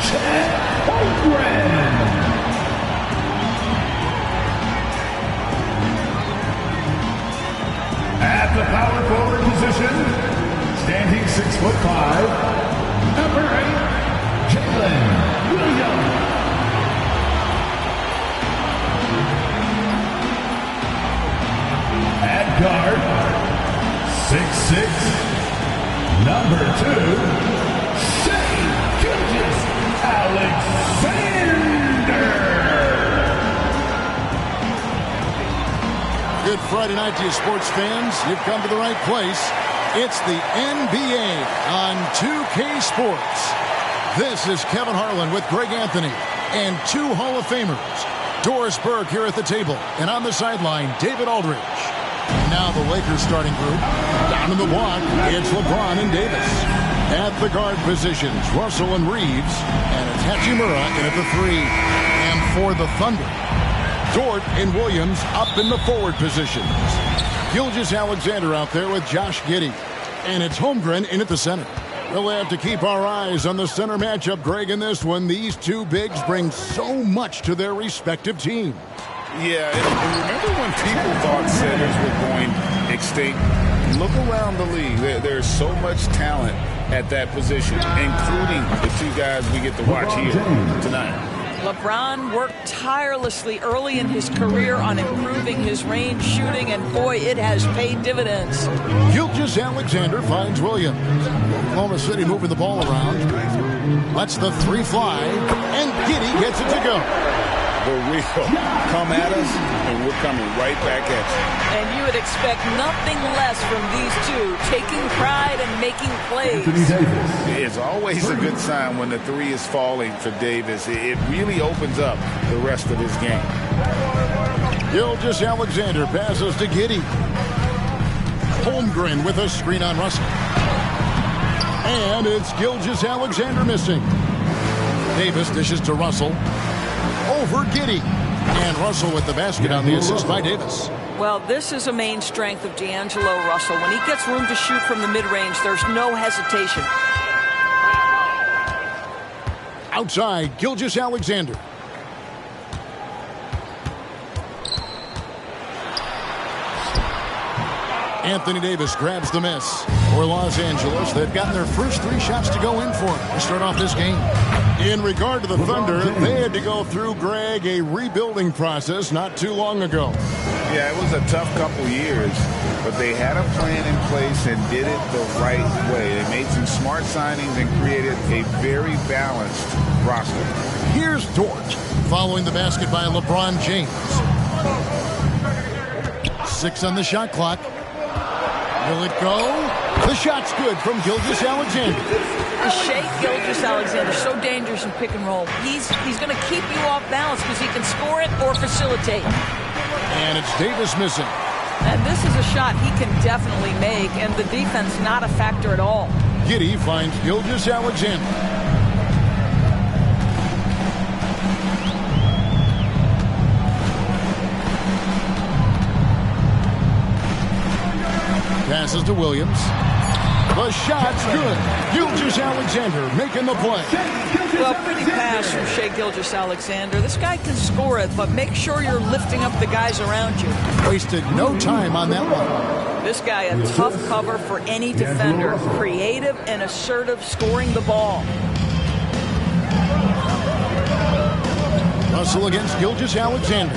Chet Holmgren. At the power forward position, standing 6'5", number 8, Jalen Williams. At guard, 6'6", number 2, Shai Gilgeous-Alexander. Good Friday night to you, sports fans. You've come to the right place. It's the NBA on 2K Sports. This is Kevin Harlan with Greg Anthony and two Hall of Famers. Doris Burke here at the table, and on the sideline, David Aldridge. Now the Lakers starting group. Down in the block, it's LeBron and Davis. At the guard positions, Russell and Reeves, and it's Hachimura in at the 3. And for the Thunder, Dort and Williams up in the forward positions. Gilgeous-Alexander out there with Josh Giddey. And it's Holmgren in at the center. We'll have to keep our eyes on the center matchup, Greg, in this one. These two bigs bring so much to their respective teams. Yeah, and remember when people thought centers were going extinct? Look around the league. There's so much talent at that position, including the two guys we get to watch here tonight. LeBron worked tirelessly early in his career on improving his range shooting, and boy, it has paid dividends. Gilgeous-Alexander finds Williams. Oklahoma City moving the ball around. Lets the 3 fly, and Giddey gets it to go. The real come at us, and we're coming right back at you. And you would expect nothing less from these two, taking pride and making plays. It's always a good sign when the 3 is falling for Davis. It really opens up the rest of his game. Gilgeous-Alexander passes to Giddey. Holmgren with a screen on Russell. And it's Gilgeous-Alexander missing. Davis dishes to Russell. Over Giddey. And Russell with the basket on the assist by Davis. Well, this is a main strength of D'Angelo Russell. When he gets room to shoot from the mid-range, there's no hesitation. Outside, Gilgeous-Alexander. Anthony Davis grabs the miss for Los Angeles. They've gotten their first 3 shots to go in for him to start off this game. In regard to the Thunder, they had to go through, Greg, a rebuilding process not too long ago. Yeah, it was a tough couple years, but they had a plan in place and did it the right way. They made some smart signings and created a very balanced roster. Here's Dort following the basket by LeBron James. 6 on the shot clock. Will it go? The shot's good from Gilgeous-Alexander. Shai Gilgeous-Alexander, so dangerous in pick and roll. He's going to keep you off balance because he can score it or facilitate. And it's Davis missing. And this is a shot he can definitely make, and the defense not a factor at all. Giddey finds Gilgeous-Alexander. Passes to Williams. The shot's good. Gilgeous-Alexander making the play. Well, pretty pass from Shai Gilgeous-Alexander. This guy can score it, but make sure you're lifting up the guys around you. Wasted no time on that one. This guy a tough cover for any defender. Creative and assertive scoring the ball. Russell against Gilgeous-Alexander.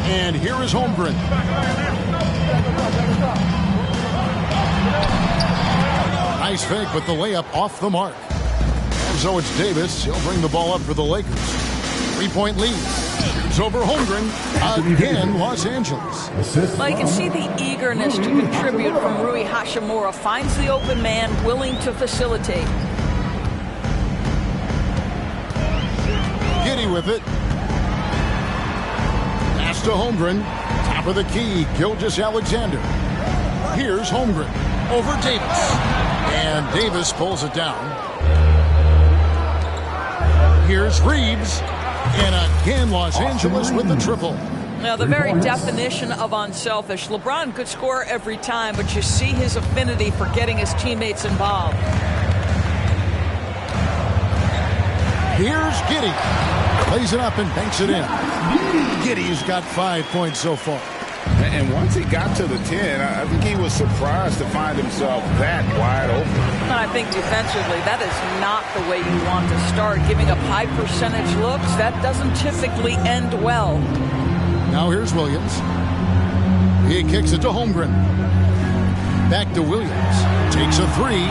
And here is Holmgren. Nice fake, but the layup off the mark. So it's Davis. He'll bring the ball up for the Lakers. 3-point lead. It's over Holmgren. Again, Los Angeles. Well, you can see the eagerness to contribute from Rui Hachimura. Finds the open man, willing to facilitate. Giddey with it. Pass to Holmgren. Top of the key, Gilgeous-Alexander. Here's Holmgren. Over Davis. And Davis pulls it down. Here's Reeves. And again, Los Angeles with the triple. Now, the very definition of unselfish. LeBron could score every time, but you see his affinity for getting his teammates involved. Here's Giddey. Plays it up and banks it in. Giddey's got 5 points so far. And once he got to the 10, I think he was surprised to find himself that wide open. And I think defensively, that is not the way you want to start. Giving up high percentage looks, that doesn't typically end well. Now here's Williams. He kicks it to Holmgren. Back to Williams. Takes a three.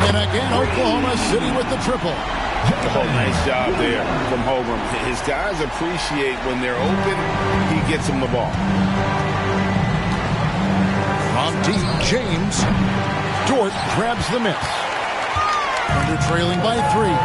And again, Oklahoma City with the triple. Oh, nice job there from Holmgren. His guys appreciate when they're open, he gets them the ball. From deep, James. Dort grabs the miss. Thunder trailing by 3.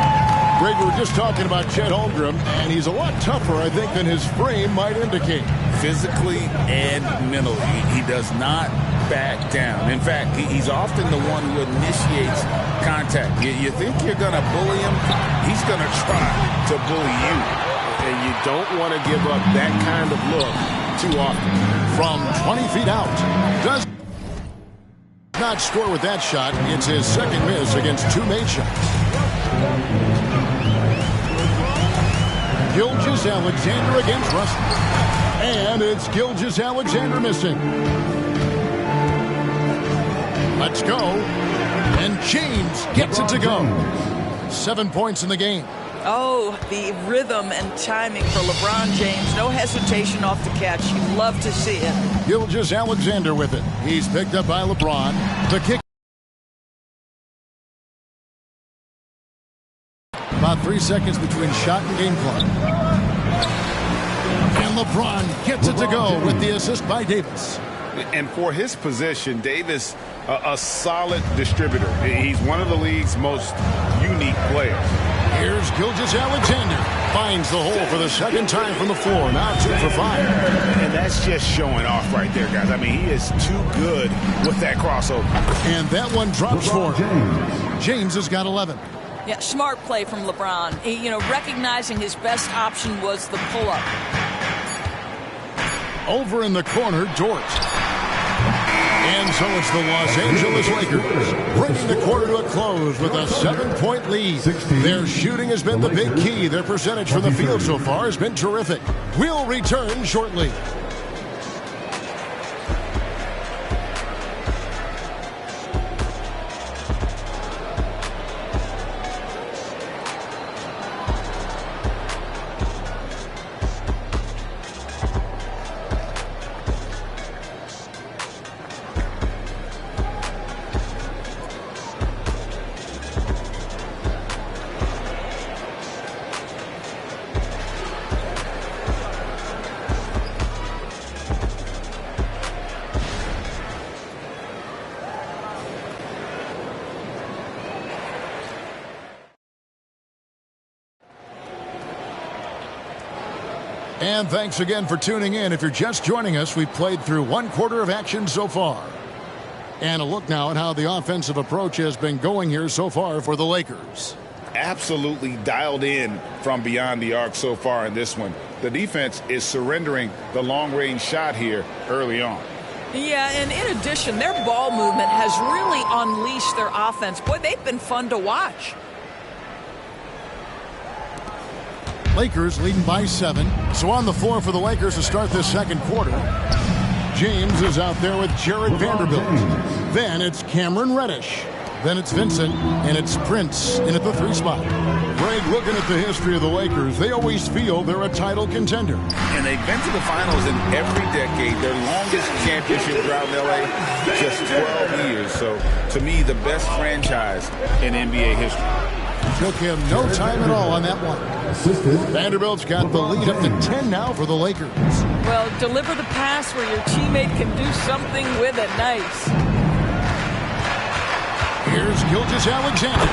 Greg, we were just talking about Chet Holmgren, and he's a lot tougher, I think, than his frame might indicate. Physically and mentally, he does not back down. In fact, he's often the one who initiates contact. You think you're going to bully him, he's going to try to bully you. And you don't want to give up that kind of look too often. From 20 feet out, does not score with that shot. It's his second miss against 2 made shots. Gilgeous-Alexander against Russell. And it's Gilgeous-Alexander missing. Let's go. And James gets it to go. 7 points in the game. Oh, the rhythm and timing for LeBron James. No hesitation off the catch. You love to see it. Gilgeous-Alexander with it. He's picked up by LeBron. The kick. About 3 seconds between shot and game clock. And LeBron gets it to go with the assist by Davis. And for his position, Davis, a solid distributor. He's one of the league's most unique players. Here's Gilgeous-Alexander. Finds the hole for the second time from the floor. Now 2 for 5. And that's just showing off right there, guys. I mean, he is too good with that crossover. And that one drops for him. James has got 11. Yeah, smart play from LeBron. Recognizing his best option was the pull-up. Over in the corner, Dort. And so it's the Los Angeles Lakers bringing the quarter to a close with a 7-point lead. Their shooting has been the big key. Their percentage from the field so far has been terrific. We'll return shortly. And thanks again for tuning in. If you're just joining us, we've played through 1 quarter of action so far. And a look now at how the offensive approach has been going here so far for the Lakers. Absolutely dialed in from beyond the arc so far in this one. The defense is surrendering the long-range shot here early on. Yeah, and in addition, their ball movement has really unleashed their offense. Boy, they've been fun to watch. Lakers leading by 7. So on the floor for the Lakers to start this second quarter. James is out there with Jared Vanderbilt. Then it's Cameron Reddish. Then it's Vincent, and it's Prince in at the 3 spot. Greg, looking at the history of the Lakers, they always feel they're a title contender. And they've been to the finals in every decade. Their longest championship drought in L.A., just 12 years. So, to me, the best franchise in NBA history. Took him no time at all on that one. Vanderbilt's got the lead up to 10 now for the Lakers. Well, deliver the pass where your teammate can do something with it. Nice. Here's Gilgeous-Alexander.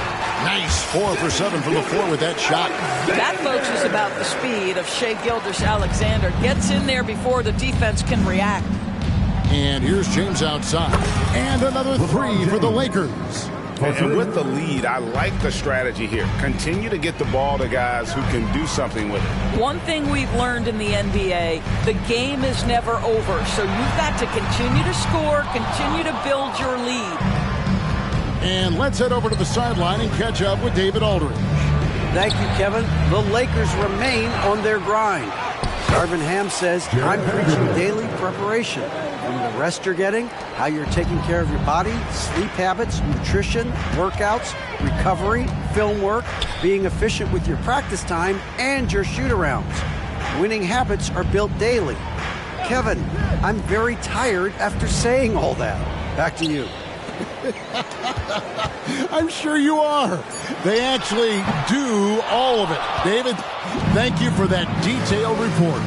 Nice 4 for 7 from the floor with that shot. That, folks, is about the speed of Shai Gilgeous-Alexander. Gets in there before the defense can react. And here's James outside. And another 3 for the Lakers. And with the lead, I like the strategy here. Continue to get the ball to guys who can do something with it. One thing we've learned in the NBA, the game is never over. So you've got to continue to score, continue to build your lead. And let's head over to the sideline and catch up with David Aldridge. Thank you, Kevin. The Lakers remain on their grind. Darvin Ham says, I'm preaching daily preparation. From the rest you're getting, how you're taking care of your body, sleep habits, nutrition, workouts, recovery, film work, being efficient with your practice time, and your shoot-arounds. Winning habits are built daily. Kevin, I'm very tired after saying all that. Back to you. I'm sure you are. They actually do all of it. David, thank you for that detailed report.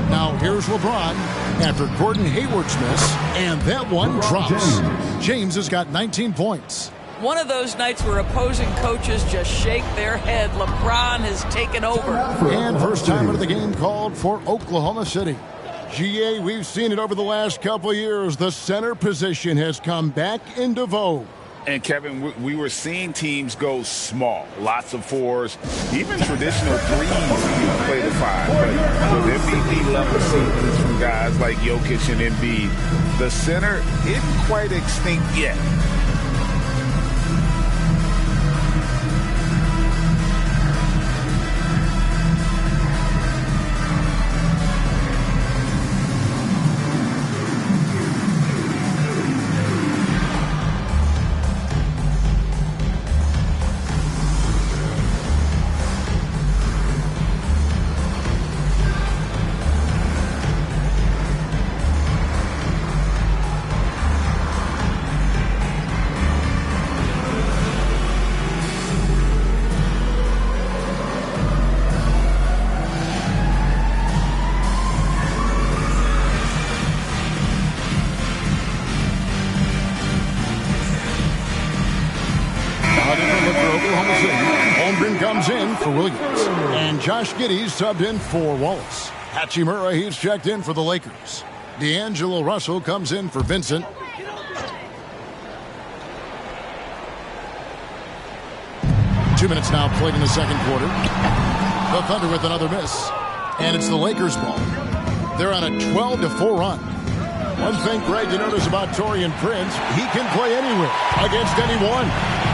Now here's LeBron after Gordon Hayward's miss, and that one drops. James has got 19 points. One of those nights where opposing coaches just shake their head. LeBron has taken over. And first time into the game called for Oklahoma City. GA, we've seen it over the last couple of years. The center position has come back into vogue. And, Kevin, we were seeing teams go small, lots of fours, even traditional threes play the five. But with MVP-level seasons from guys like Jokic and Embiid, the center isn't quite extinct yet. Comes in for Williams. And Josh Giddey subbed in for Wallace. Hachimura, he's checked in for the Lakers. D'Angelo Russell comes in for Vincent. Two minutes now played in the second quarter. The Thunder with another miss. And it's the Lakers' ball. They're on a 12-4 run. One thing, Greg, you notice about Taurean Prince, he can play anywhere against anyone.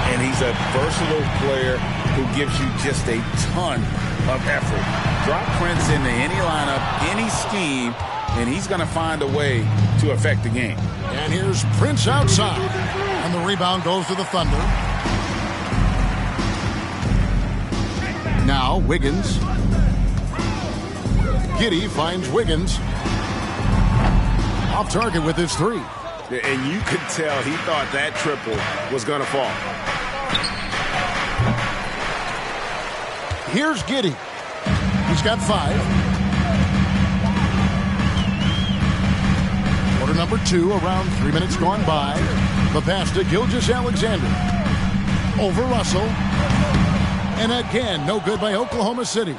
And he's a versatile player who gives you just a ton of effort. Drop Prince into any lineup, any scheme, and he's going to find a way to affect the game. And here's Prince outside. And the rebound goes to the Thunder. Now Wiggins. Giddey finds Wiggins. Off target with his three. And you could tell he thought that triple was going to fall. Here's Giddey. He's got 5. Quarter number 2, around 3 minutes gone by. The pass to Gilgeous-Alexander. Over Russell. And again, no good by Oklahoma City.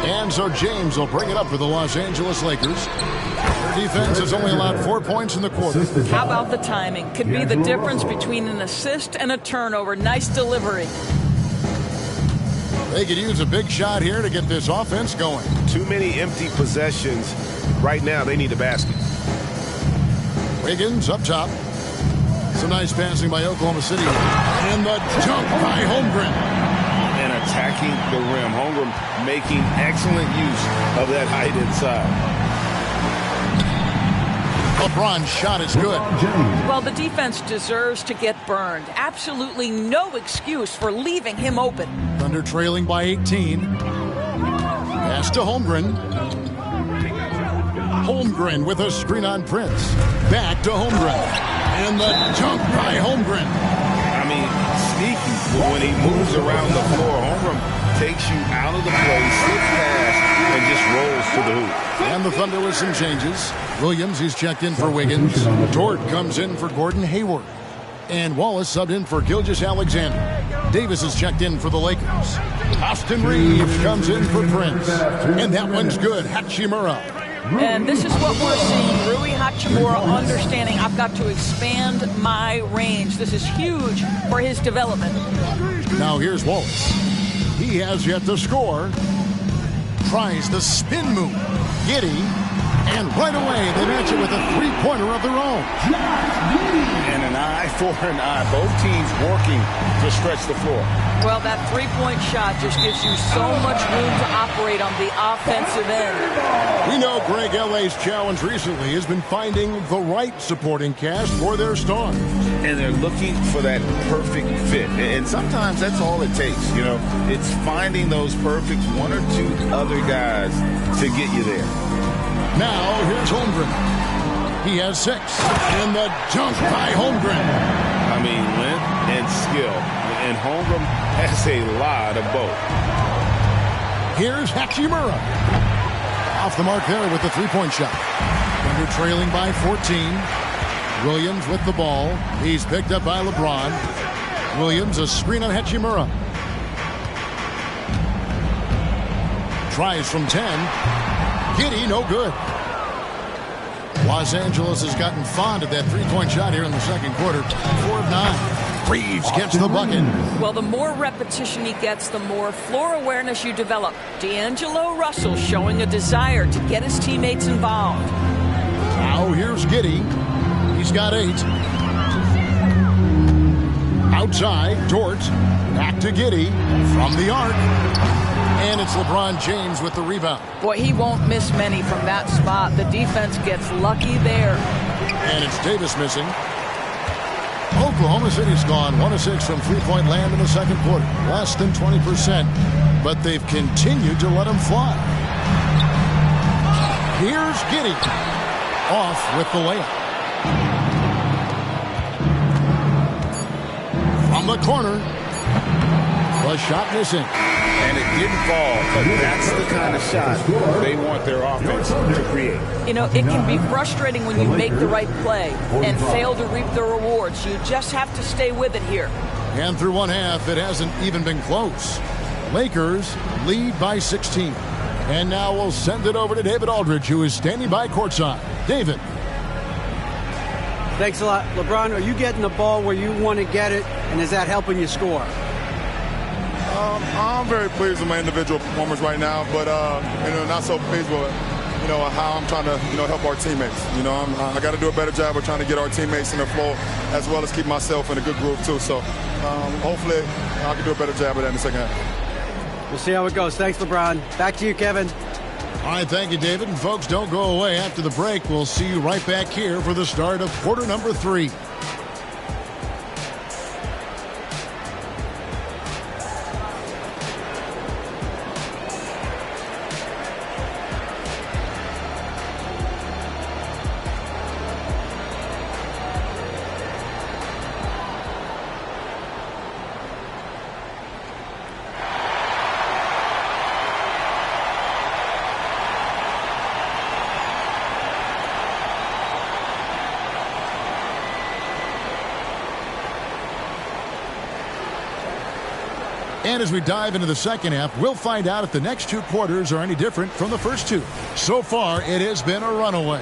And so James will bring it up for the Los Angeles Lakers. Their defense has only allowed 4 points in the quarter. How about the timing? Could be the difference between an assist and a turnover. Nice delivery. They could use a big shot here to get this offense going. Too many empty possessions. Right now, they need a basket. Wiggins up top. Some nice passing by Oklahoma City. And the dunk by Holmgren. And attacking the rim. Holmgren making excellent use of that height inside. LeBron's shot is good. Well, the defense deserves to get burned. Absolutely no excuse for leaving him open. Thunder trailing by 18. Pass to Holmgren. Holmgren with a screen on Prince. Back to Holmgren. And the dunk by Holmgren. I mean, sneaky when he moves around the floor. Holmgren takes you out of the play, slips past, and just rolls to the hoop. And the Thunder with some changes. Williams, he's checked in for Wiggins. Dort comes in for Gordon Hayward. And Wallace subbed in for Gilgeous-Alexander. Davis is checked in for the Lakers. Austin Reeves comes in for Prince. And that one's good. Hachimura. And this is what we're seeing. Rui Hachimura understanding I've got to expand my range. This is huge for his development. Now here's Wallace. He has yet to score. Tries the spin move. Giddy. And right away, they match it with a three-pointer of their own. And an eye for an eye. Both teams working to stretch the floor. Well, that three-point shot just gives you so much room to operate on the offensive end. We know Greg L.A.'s challenge recently has been finding the right supporting cast for their stars. And they're looking for that perfect fit. And sometimes that's all it takes. You know, it's finding those perfect one or two other guys to get you there. Now, here's Holmgren. He has 6. And the dunk by Holmgren. I mean, length and skill. And Holmgren has a lot of both. Here's Hachimura. Off the mark there with the three-point shot. Thunder trailing by 14. Williams with the ball. He's picked up by LeBron. Williams, a screen on Hachimura. Tries from 10. Giddy, no good. Los Angeles has gotten fond of that three-point shot here in the second quarter. 4 of 9. Reeves gets the bucket. Well, the more repetition he gets, the more floor awareness you develop. D'Angelo Russell showing a desire to get his teammates involved. Now here's Giddy. He's got 8. Outside, Dort. Back to Giddy from the arc. And it's LeBron James with the rebound. Boy, he won't miss many from that spot. The defense gets lucky there. And it's Davis missing. Oklahoma City's gone 1 of 6 from three-point land in the second quarter. Less than 20%. But they've continued to let him fly. Here's Giddy. Off with the layup. From the corner. The shot missing. And it didn't fall, but that's the kind of shot they want their offense to create. You know, it can be frustrating when you make the right play and fail to reap the rewards. You just have to stay with it here. And through one half, it hasn't even been close. Lakers lead by 16. And now we'll send it over to David Aldridge, who is standing by courtside. David. Thanks a lot. LeBron, are you getting the ball where you want to get it, and is that helping you score? I'm very pleased with my individual performance right now, but not so pleased with how I'm trying to help our teammates. I got to do a better job of trying to get our teammates in the flow as well as keep myself in a good groove too. So hopefully I can do a better job of that in the second half. We'll see how it goes. Thanks, LeBron. Back to you, Kevin. All right, thank you, David. And folks, don't go away. After the break, we'll see you right back here for the start of quarter number 3. And as we dive into the second half, we'll find out if the next 2 quarters are any different from the first 2. So far, it has been a runaway.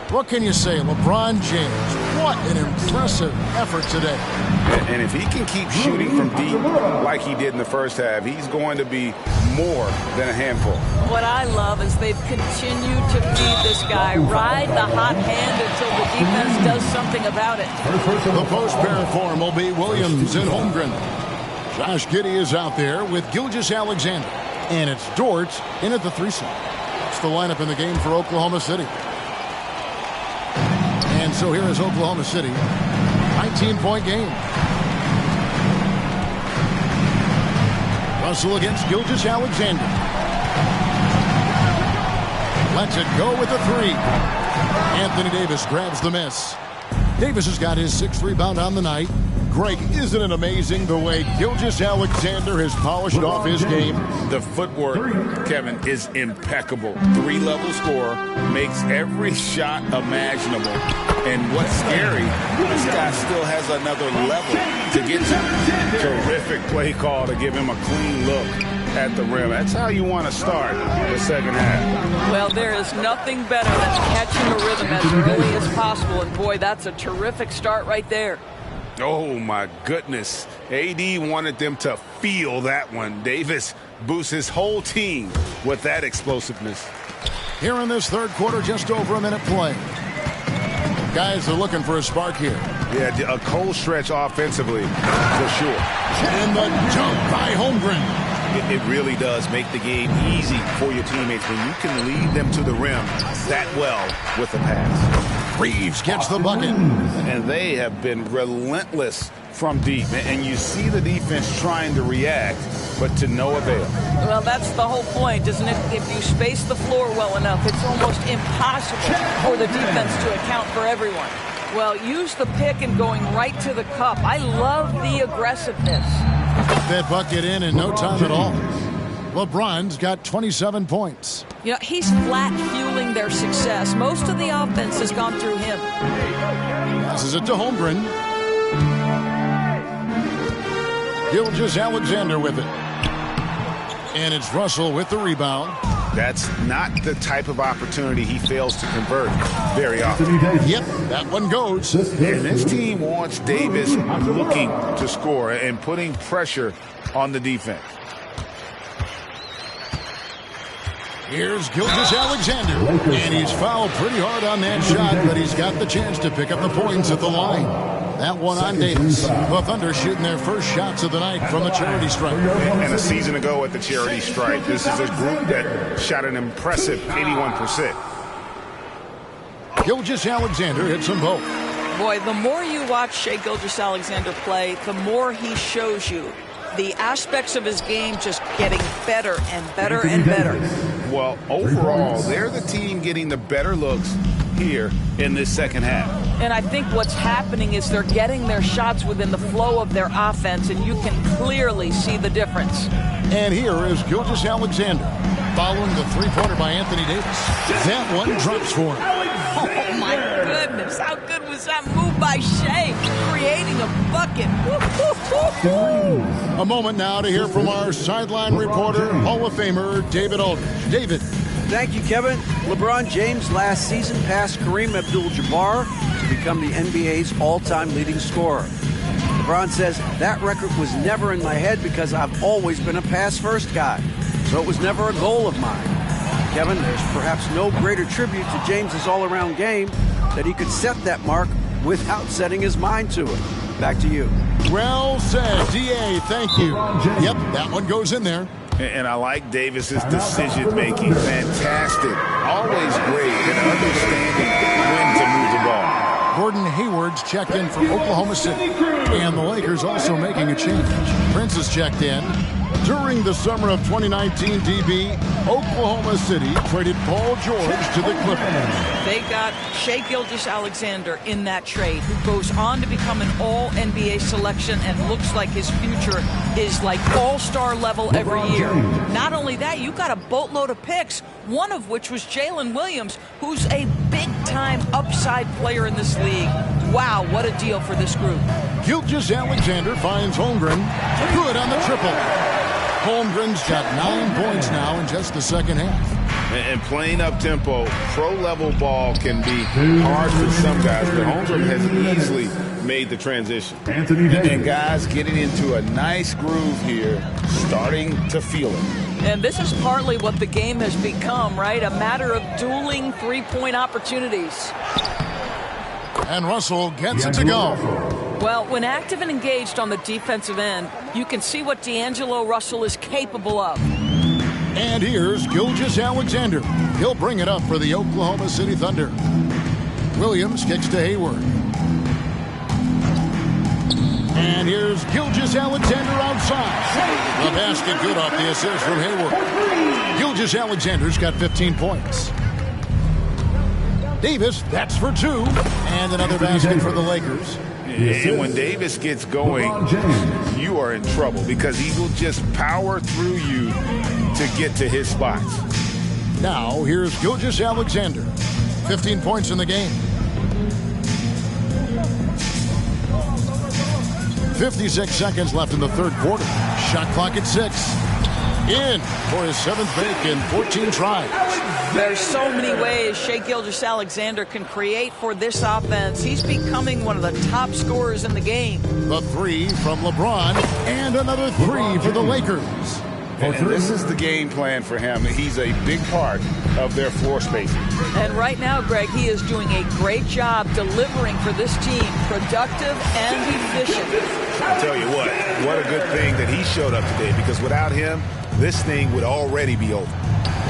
What can you say, LeBron James? What an impressive effort today. And if he can keep shooting from deep like he did in the first half, he's going to be more than a handful. What I love is they've continued to feed this guy, ride the hot hand until the defense does something about it. The post pair form will be Williams and Holmgren. Josh Giddey is out there with Gilgeous-Alexander. And it's Dort in at the 3 slot. That's the lineup in the game for Oklahoma City. And so here is Oklahoma City. 19-point game. Russell against Gilgeous-Alexander. Lets it go with the 3. Anthony Davis grabs the miss. Davis has got his 6th rebound on the night. Greg, isn't it amazing the way Gilgeous-Alexander has polished off his game? The footwork, Kevin, is impeccable. 3-level scorer, makes every shot imaginable. And what's scary, this guy still has another level to get to. Terrific play call to give him a clean look. at the rim. That's how you want to start the second half. Well, there is nothing better than catching a rhythm as early as possible. And, boy, that's a terrific start right there. Oh, my goodness. AD wanted them to feel that one. Davis boosts his whole team with that explosiveness. Here in this third quarter, just over a minute play. Guys are looking for a spark here. Yeah, a cold stretch offensively, for sure. And the jump by Holmgren. It really does make the game easy for your teammates when you can lead them to the rim that well with a pass. Reeves gets the bucket. And they have been relentless from deep. And you see the defense trying to react, but to no avail. Well, that's the whole point, isn't it? If you space the floor well enough, it's almost impossible for the defense to account for everyone. Well, use the pick and going right to the cup. I love the aggressiveness. That bucket in no time at all. LeBron's got 27 points. You know, he's flat fueling their success. Most of the offense has gone through him. Passes it to Holmgren. Gilgeous-Alexander with it. And it's Russell with the rebound. That's not the type of opportunity he fails to convert very often. Yep, that one goes. And this team wants Davis looking to score and putting pressure on the defense. Here's Gilgeous-Alexander. And he's fouled pretty hard on that shot, but he's got the chance to pick up the points at the line. That one on Davis. The Thunder shooting their first shots of the night from the charity stripe. And a season ago at the charity stripe, this is a group that shot an impressive 81%. Gilgeous-Alexander hits them both. Boy, the more you watch Shai Gilgeous-Alexander play, the more he shows you the aspects of his game just getting better and better and better. Well, overall, they're the team getting the better looks here in this second half. And I think what's happening is they're getting their shots within the flow of their offense, and you can clearly see the difference. And here is Gilgeous-Alexander following the three-pointer by Anthony Davis. That one drops for him. Oh, my goodness. How good was that move by Shai, creating a bucket? A moment now to hear from our sideline reporter, Hall of Famer David Aldridge. David. Thank you, Kevin. LeBron James last season passed Kareem Abdul-Jabbar to become the NBA's all-time leading scorer. LeBron says that record was never in my head because I've always been a pass-first guy, so it was never a goal of mine. Kevin, there's perhaps no greater tribute to James's all-around game that he could set that mark without setting his mind to it. Back to you. Well said, D.A. Thank you. Yep, that one goes in there. And I like Davis's decision-making. Fantastic. Always great in understanding when to move the ball. Gordon Hayward's checked in for Oklahoma City. And the Lakers also making a change. Prince has checked in. During the summer of 2019, DB, Oklahoma City traded Paul George to the Clippers. They got Shai Gilgeous-Alexander in that trade, who goes on to become an all-NBA selection and looks like his future is like all-star level every year. Not only that, you got a boatload of picks, one of which was Jalen Williams, who's a big-time upside player in this league. Wow, what a deal for this group. Gilgeous-Alexander finds Holmgren. Good on the triple. Holmgren's got 9 points now in just the second half. And playing up-tempo, pro-level ball can be hard for some guys, but Holmgren has easily made the transition. And guys getting into a nice groove here, starting to feel it. And this is partly what the game has become, right? A matter of dueling three-point opportunities. And Russell gets it to go. Well, when active and engaged on the defensive end, you can see what D'Angelo Russell is capable of. And here's Gilgeous-Alexander. He'll bring it up for the Oklahoma City Thunder. Williams kicks to Hayward. And here's Gilgeous-Alexander outside. The basket good off the assist from Hayward. Gilgeous-Alexander's got 15 points. Davis, that's for 2. And another basket for the Lakers. And when Davis gets going, you are in trouble because he will just power through you to get to his spots. Now, here's Gilgeous-Alexander. 15 points in the game. 56 seconds left in the third quarter. Shot clock at 6. in for his 7th make in 14 tries. There's so many ways Shai Gilgeous-Alexander can create for this offense. He's becoming one of the top scorers in the game. The 3 from LeBron, and another 3 for the Lakers. And this is the game plan for him. He's a big part of their floor spacing. And right now, Greg, he is doing a great job delivering for this team, productive and efficient. I'll tell you what a good thing that he showed up today, because without him, this thing would already be over.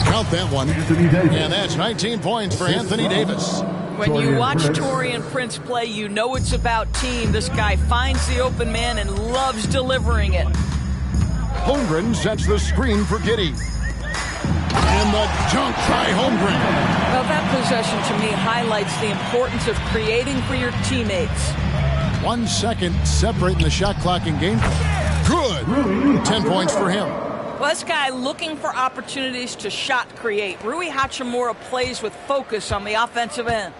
Count that one. And that's 19 points for Anthony Davis. When you watch Taurean Prince play, you know it's about team. This guy finds the open man and loves delivering it. Holmgren sets the screen for Giddey. And the dunk by Holmgren. Well, that possession to me highlights the importance of creating for your teammates. 1 second separating the shot clock in game. Good. 10 points for him. Well, this guy looking for opportunities to shot create. Rui Hachimura plays with focus on the offensive end.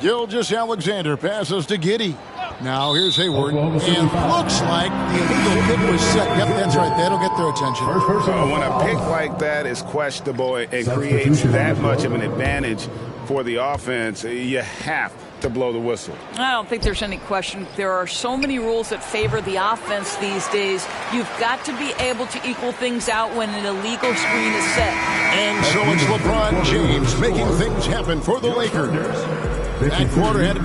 Gilgeous-Alexander passes to Giddey. Now here's Hayward, and looks like the illegal pick was set. Yep, that's right. That'll get their attention. When a pick like that is questionable and creates that much of an advantage for the offense, you have to blow the whistle. I don't think there's any question. There are so many rules that favor the offense these days. You've got to be able to equal things out when an illegal screen is set. And so it's LeBron James making things happen for the Lakers. That quarter had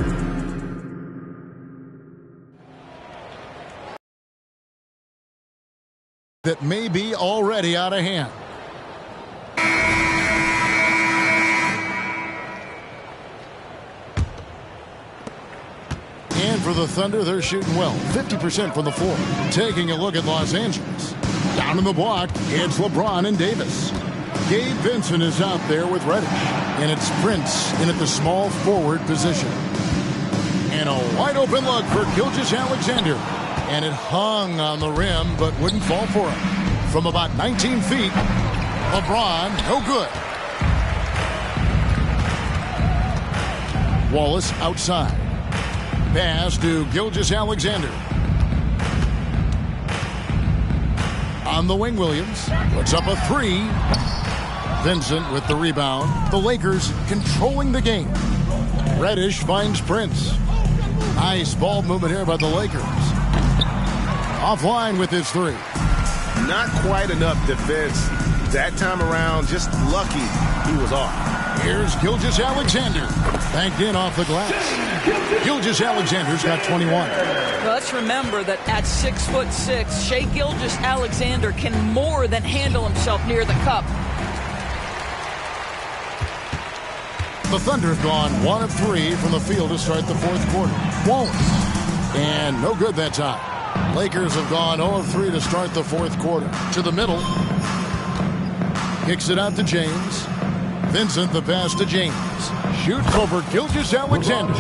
that may be already out of hand. And for the Thunder, they're shooting well. 50% from the floor. Taking a look at Los Angeles. Down in the block, it's LeBron and Davis. Gabe Vincent is out there with Reddish. And it's Prince in at the small forward position. And a wide open look for Gilgeous-Alexander. And it hung on the rim, but wouldn't fall for him. From about 19 feet, LeBron, no good. Wallace outside. Pass to Gilgeous-Alexander. On the wing, Williams puts up a 3. Vincent with the rebound. The Lakers controlling the game. Reddish finds Prince. Nice ball movement here by the Lakers. Offline with his 3. Not quite enough defense that time around. Just lucky he was off. Here's Gilgeous-Alexander. Banked in off the glass. Gilgeous-Alexander's got 21. Well, let's remember that at 6'6", Shai Gilgeous-Alexander can more than handle himself near the cup. The Thunder have gone 1 of 3 from the field to start the 4th quarter. Wallace. And no good that time. Lakers have gone 0 of 3 to start the 4th quarter. To the middle. Kicks it out to James. Vincent the pass to James. Shoots over Gilgeous-Alexander.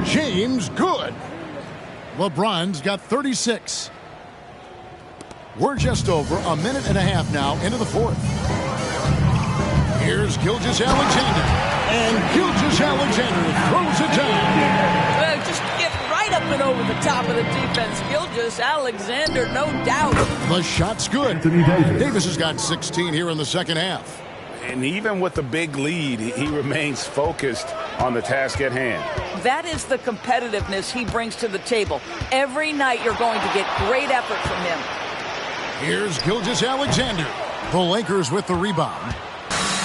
James, good. LeBron's got 36. We're just over a minute and a half now into the 4th. Here's Gilgeous-Alexander. And Gilgeous-Alexander throws it down. Just get right up and over the top of the defense. Gilgeous-Alexander, no doubt. The shot's good. Davis has got 16 here in the second half. And even with the big lead, he remains focused on the task at hand. That is the competitiveness he brings to the table. Every night you're going to get great effort from him. Here's Gilgeous-Alexander. The Lakers with the rebound.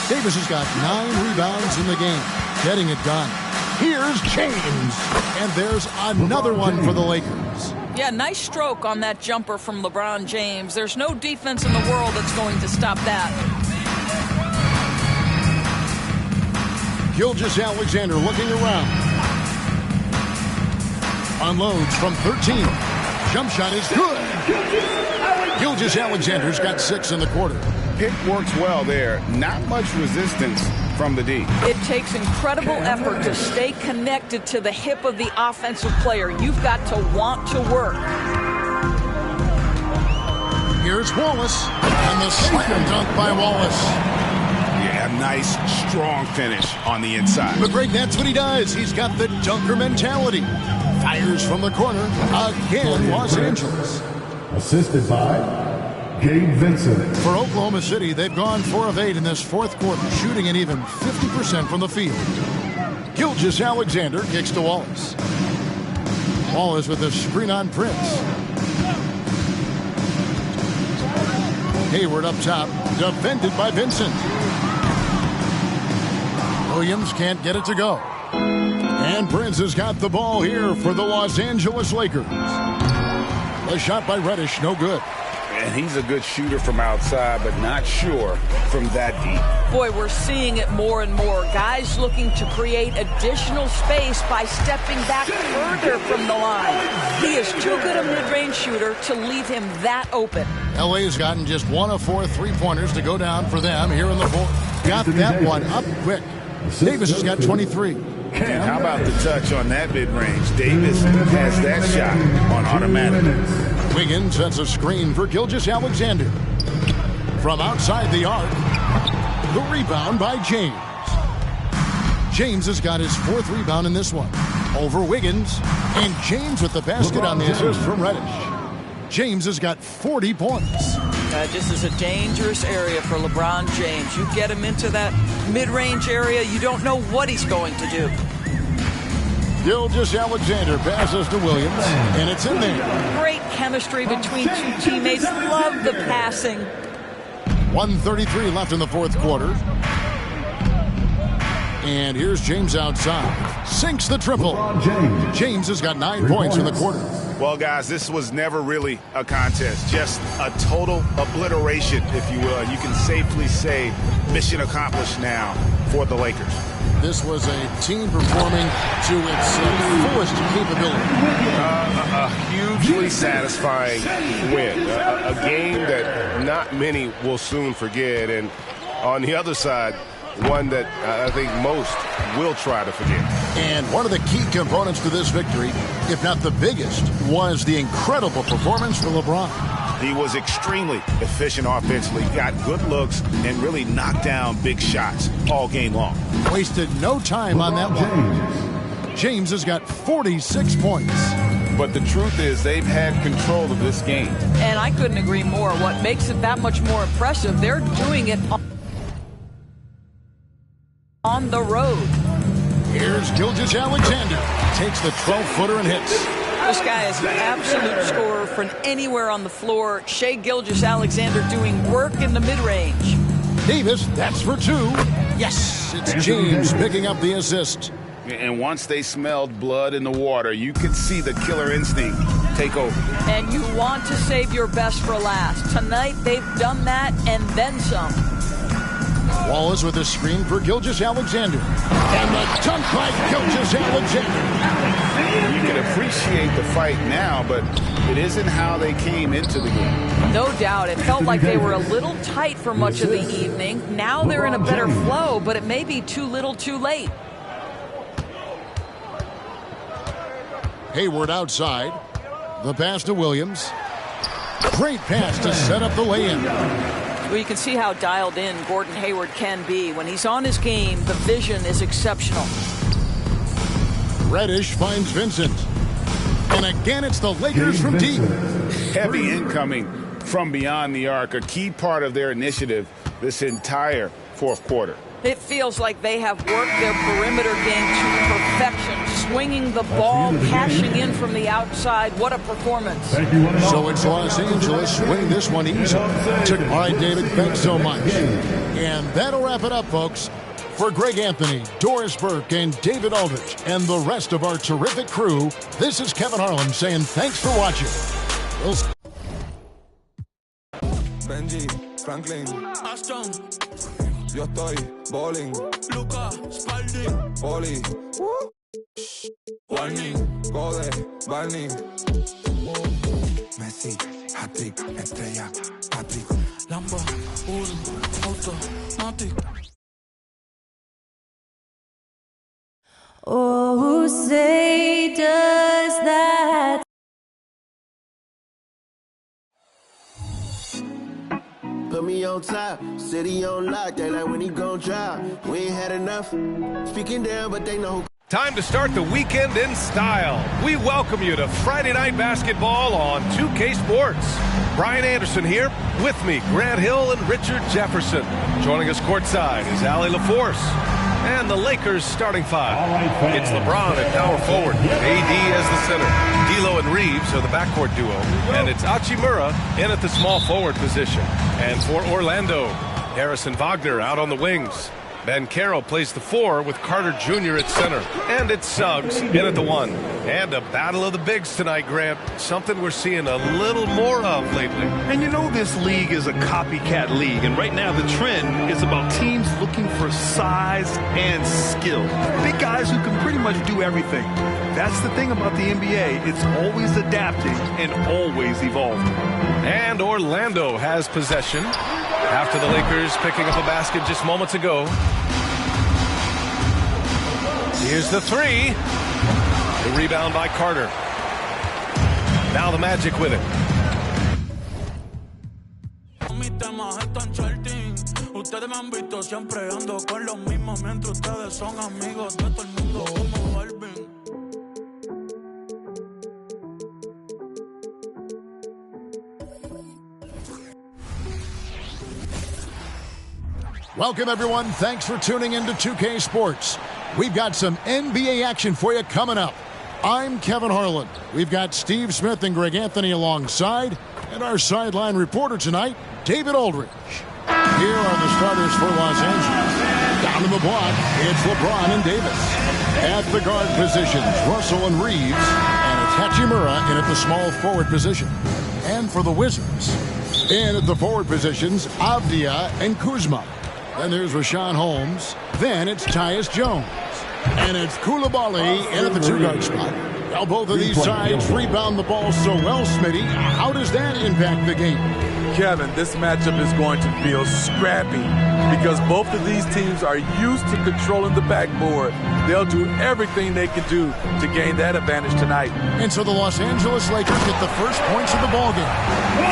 Davis has got 9 rebounds in the game. Getting it done. Here's James. And there's another one for the Lakers. Yeah, nice stroke on that jumper from LeBron James. There's no defense in the world that's going to stop that. Gilgeous-Alexander looking around. Unloads from 13. Jump shot is good. Gilgeous-Alexander's got 6 in the quarter. Pick works well there. Not much resistance from the D. It takes incredible effort to stay connected to the hip of the offensive player. You've got to want to work. Here's Wallace. And the slam dunk by Wallace. Yeah, nice, strong finish on the inside. But Greg, that's what he does. He's got the dunker mentality. Fires from the corner. Again, Los Angeles. assisted by Gabe Vincent. For Oklahoma City, they've gone 4 of 8 in this fourth quarter, shooting an even 50% from the field. Gilgeous-Alexander kicks to Wallace. Wallace with a screen on Prince. Hayward up top, defended by Vincent. Williams can't get it to go. And Prince has got the ball here for the Los Angeles Lakers. A shot by Reddish, no good. And he's a good shooter from outside, but not sure from that deep. Boy, we're seeing it more and more. Guys looking to create additional space by stepping back further from the line. He is too good a mid-range shooter to leave him that open. LA's gotten just 1 of 4 three-pointers to go down for them here in the fourth. Got that one up quick. Davis has got 23. And how about the touch on that mid-range? Davis has that shot on automatic. Wiggins sets a screen for Gilgeous-Alexander. From outside the arc, the rebound by James. James has got his 4th rebound in this one. Over Wiggins, and James with the basket on the assist from Reddish. James has got 40 points. This is a dangerous area for LeBron James. You get him into that mid-range area, you don't know what he's going to do. Gilgeous-Alexander passes to Williams, and it's in there. Great chemistry between two teammates. Love the passing. 1:33 left in the fourth quarter. And here's James outside. Sinks the triple. James has got 9 points in the quarter. Well, guys, this was never really a contest. Just a total obliteration, if you will. And you can safely say mission accomplished now for the Lakers. This was a team performing to its fullest capability. A hugely satisfying win. A game that not many will soon forget. And on the other side, one that I think most will try to forget. And one of the key components to this victory, if not the biggest, was the incredible performance for LeBron. He was extremely efficient offensively, got good looks, and really knocked down big shots all game long. Wasted no time on that one. James has got 46 points. But the truth is they've had control of this game. And I couldn't agree more. What makes it that much more impressive, they're doing it on the road. Here's Gilgeous-Alexander. Takes the 12-footer and hits. This guy is an absolute scorer from anywhere on the floor. Shai Gilgeous-Alexander doing work in the mid-range. Davis, that's for 2. Yes, it's James picking up the assist. And once they smelled blood in the water, you could see the killer instinct take over. And you want to save your best for last. Tonight, they've done that and then some. Wallace with a screen for Gilgeous-Alexander. And the dunk by Gilgeous-Alexander. You can appreciate the fight now, but it isn't how they came into the game. No doubt. It felt like they were a little tight for much of the evening. Now they're in a better flow, but it may be too little too late. Hayward outside. The pass to Williams. Great pass to set up the lay-in. Well, you can see how dialed in Gordon Hayward can be. When he's on his game, the vision is exceptional. Reddish finds Vincent. And again, it's the Lakers from deep. Heavy incoming from beyond the arc, a key part of their initiative this entire fourth quarter. It feels like they have worked their perimeter game to perfection, swinging the ball, cashing in from the outside. What a performance. So it's Los Angeles winning this one easily. All right, David, thanks so much. And that'll wrap it up, folks. For Greg Anthony, Doris Burke, and David Aldrich, and the rest of our terrific crew, this is Kevin Harlan saying thanks for watching. Benji, Franklin, Ashton, yo estoy bowling, Luka, Spalding, Poli, Warning, Code, Barney, Messi, Hat-Trick, Estrella, Patrick, Lambo, Uno, Auto, Matic. Oh, who say does that? Put me on top, city on lock, they like when he gon' drop. We ain't had enough, speaking down, but they know who Time to start the weekend in style. We welcome you to Friday Night Basketball on 2K Sports. Brian Anderson here. With me, Grant Hill and Richard Jefferson. Joining us courtside is Allie LaForce. And the Lakers starting five. It's LeBron at power forward. AD as the center. D'Lo and Reeves are the backcourt duo. And it's Hachimura in at the small forward position. And for Orlando, Harrison Wagner out on the wings. Ben Carroll plays the 4 with Carter Jr. at center. And it's Suggs in at the 1. And a battle of the bigs tonight, Grant. Something we're seeing a little more of lately. And you know this league is a copycat league. And right now the trend is about teams looking for size and skill. Big guys who can pretty much do everything. That's the thing about the NBA. It's always adapting and always evolving. And Orlando has possession after the Lakers picking up a basket just moments ago. Here's the 3. The rebound by Carter. Now the Magic with it. Ustedes me han visto siempre ando con los mismos mientras ustedes son amigos de todo el mundo como Balvin. Welcome, everyone. Thanks for tuning into 2K Sports. We've got some NBA action for you coming up. I'm Kevin Harlan. We've got Steve Smith and Greg Anthony alongside, and our sideline reporter tonight, David Aldridge. Here are the starters for Los Angeles. Down in the block, it's LeBron and Davis. At the guard positions, Russell and Reeves, and it's Hachimura in at the small forward position. And for the Wizards, in at the forward positions, Avdia and Kuzma. Then there's Rashawn Holmes. Then it's Tyus Jones. And it's Koulibaly in at the 2-guard spot. Well, both of these sides rebound the ball so well, Smitty. How does that impact the game? Kevin, this matchup is going to feel scrappy because both of these teams are used to controlling the backboard. They'll do everything they can do to gain that advantage tonight. And so the Los Angeles Lakers get the first points of the ballgame.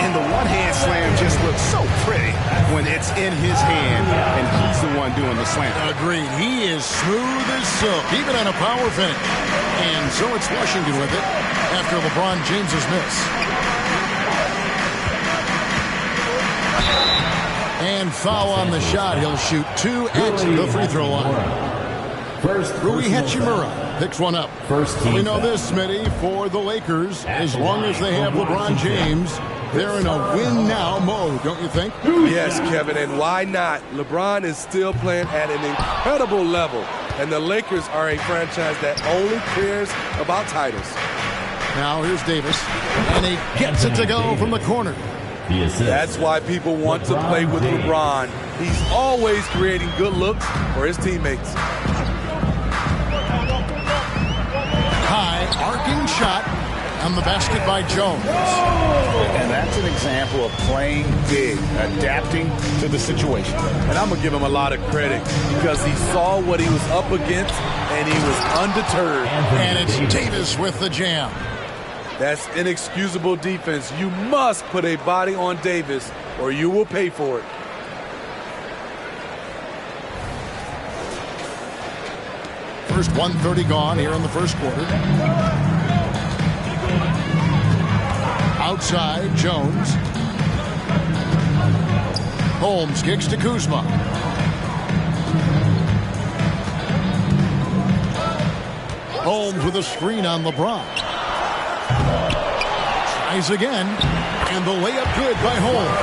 And the one-hand slam just looks so pretty when it's in his hand and he's the one doing the slam. Agreed. He is smooth as silk, even on a power finish. And so it's Washington with it after LeBron James's miss. And foul on the shot. He'll shoot 2 at the free throw line. Rui Hachimura picks one up. We know this, Smitty, for the Lakers, as long as they have LeBron James, they're in a win-now mode, don't you think? Yes, Kevin, and why not? LeBron is still playing at an incredible level, and the Lakers are a franchise that only cares about titles. Now here's Davis, and he gets it to go from the corner. That's why people want to play with LeBron. He's always creating good looks for his teammates. High arcing shot on the basket by Jones. And that's an example of playing big, adapting to the situation. And I'm going to give him a lot of credit because he saw what he was up against and he was undeterred. And it's Davis with the jam. That's inexcusable defense. You must put a body on Davis or you will pay for it. First 1:30 gone here in the first quarter. Outside, Jones. Holmes kicks to Kuzma. Holmes with a screen on LeBron. Tries again, and the layup good by Holmes.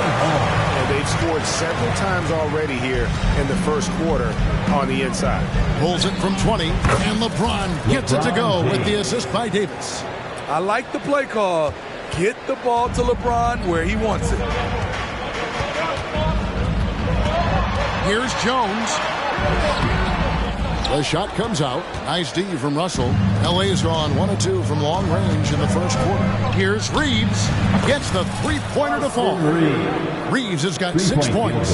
And they've scored several times already here in the first quarter on the inside. Pulls it from 20, and LeBron gets it to go with the assist by Davis. I like the play call. Get the ball to LeBron where he wants it. Here's Jones. The shot comes out. Nice D from Russell. LA's on 1 of 2 from long range in the first quarter. Here's Reeves. Gets the three-pointer to fall. Reeves has got 6 points.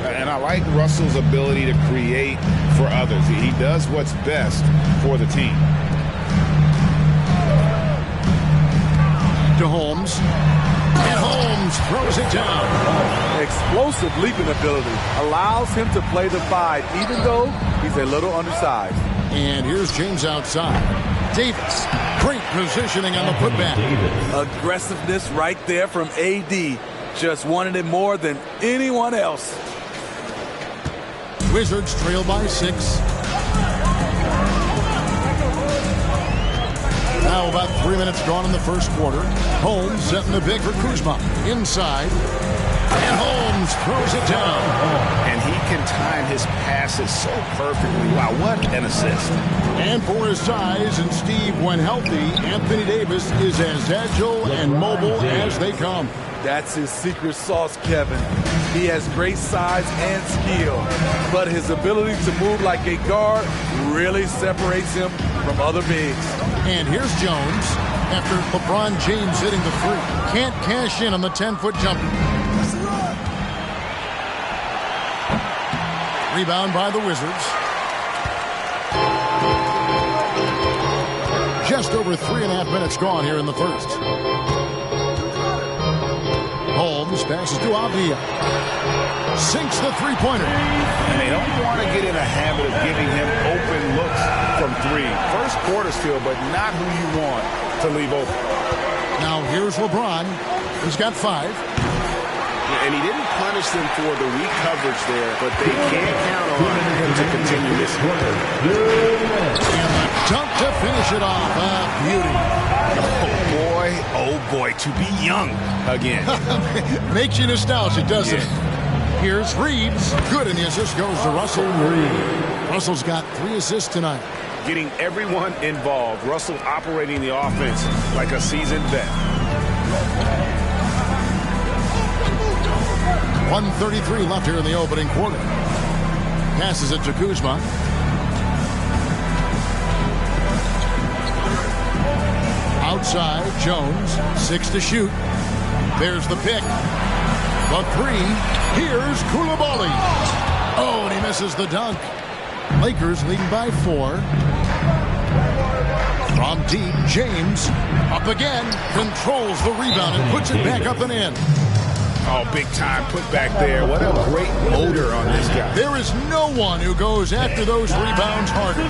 And I like Russell's ability to create for others. He does what's best for the team. To Holmes. And Holmes throws it down. Explosive leaping ability allows him to play the 5, even though he's a little undersized. And here's James outside. Davis, great positioning on the putback. Aggressiveness right there from AD. Just wanted it more than anyone else. Wizards trail by 6. Now about 3 minutes gone in the first quarter. Holmes setting the pick for Kuzma. Inside. And Holmes throws it down. And he can time his passes so perfectly. Wow, what an assist. And for his size and Steve, when healthy, Anthony Davis is as agile and mobile as they come. That's his secret sauce, Kevin. He has great size and skill, but his ability to move like a guard really separates him from other bigs. And here's Jones after LeBron James hitting the 3. Can't cash in on the 10-foot jumper. Rebound by the Wizards. Just over 3.5 minutes gone here in the first. Holmes passes to Avdia. Sinks the three-pointer. And they don't want to get in a habit of giving him open looks from 3. First quarter still, but not who you want to leave open. Now here's LeBron. He's got 5. And he didn't punish them for the weak coverage there, but they can't count on him to continue this. And the dunk to finish it off. Beauty. Oh boy, to be young again. Makes you nostalgic, doesn't it? Here's Reeves. Good, and the assist goes to Russell. Russell's got 3 assists tonight. Getting everyone involved. Russell operating the offense like a seasoned vet. 1:33 left here in the opening quarter. Passes it to Kuzma. Outside, Jones, 6 to shoot. There's the pick. The 3. Here's Koulibaly. Oh, and he misses the dunk. Lakers leading by 4. From deep, James up again, controls the rebound and puts it back up and in. Oh, big time put back there. What a great motor on this guy. There is no one who goes after those rebounds harder.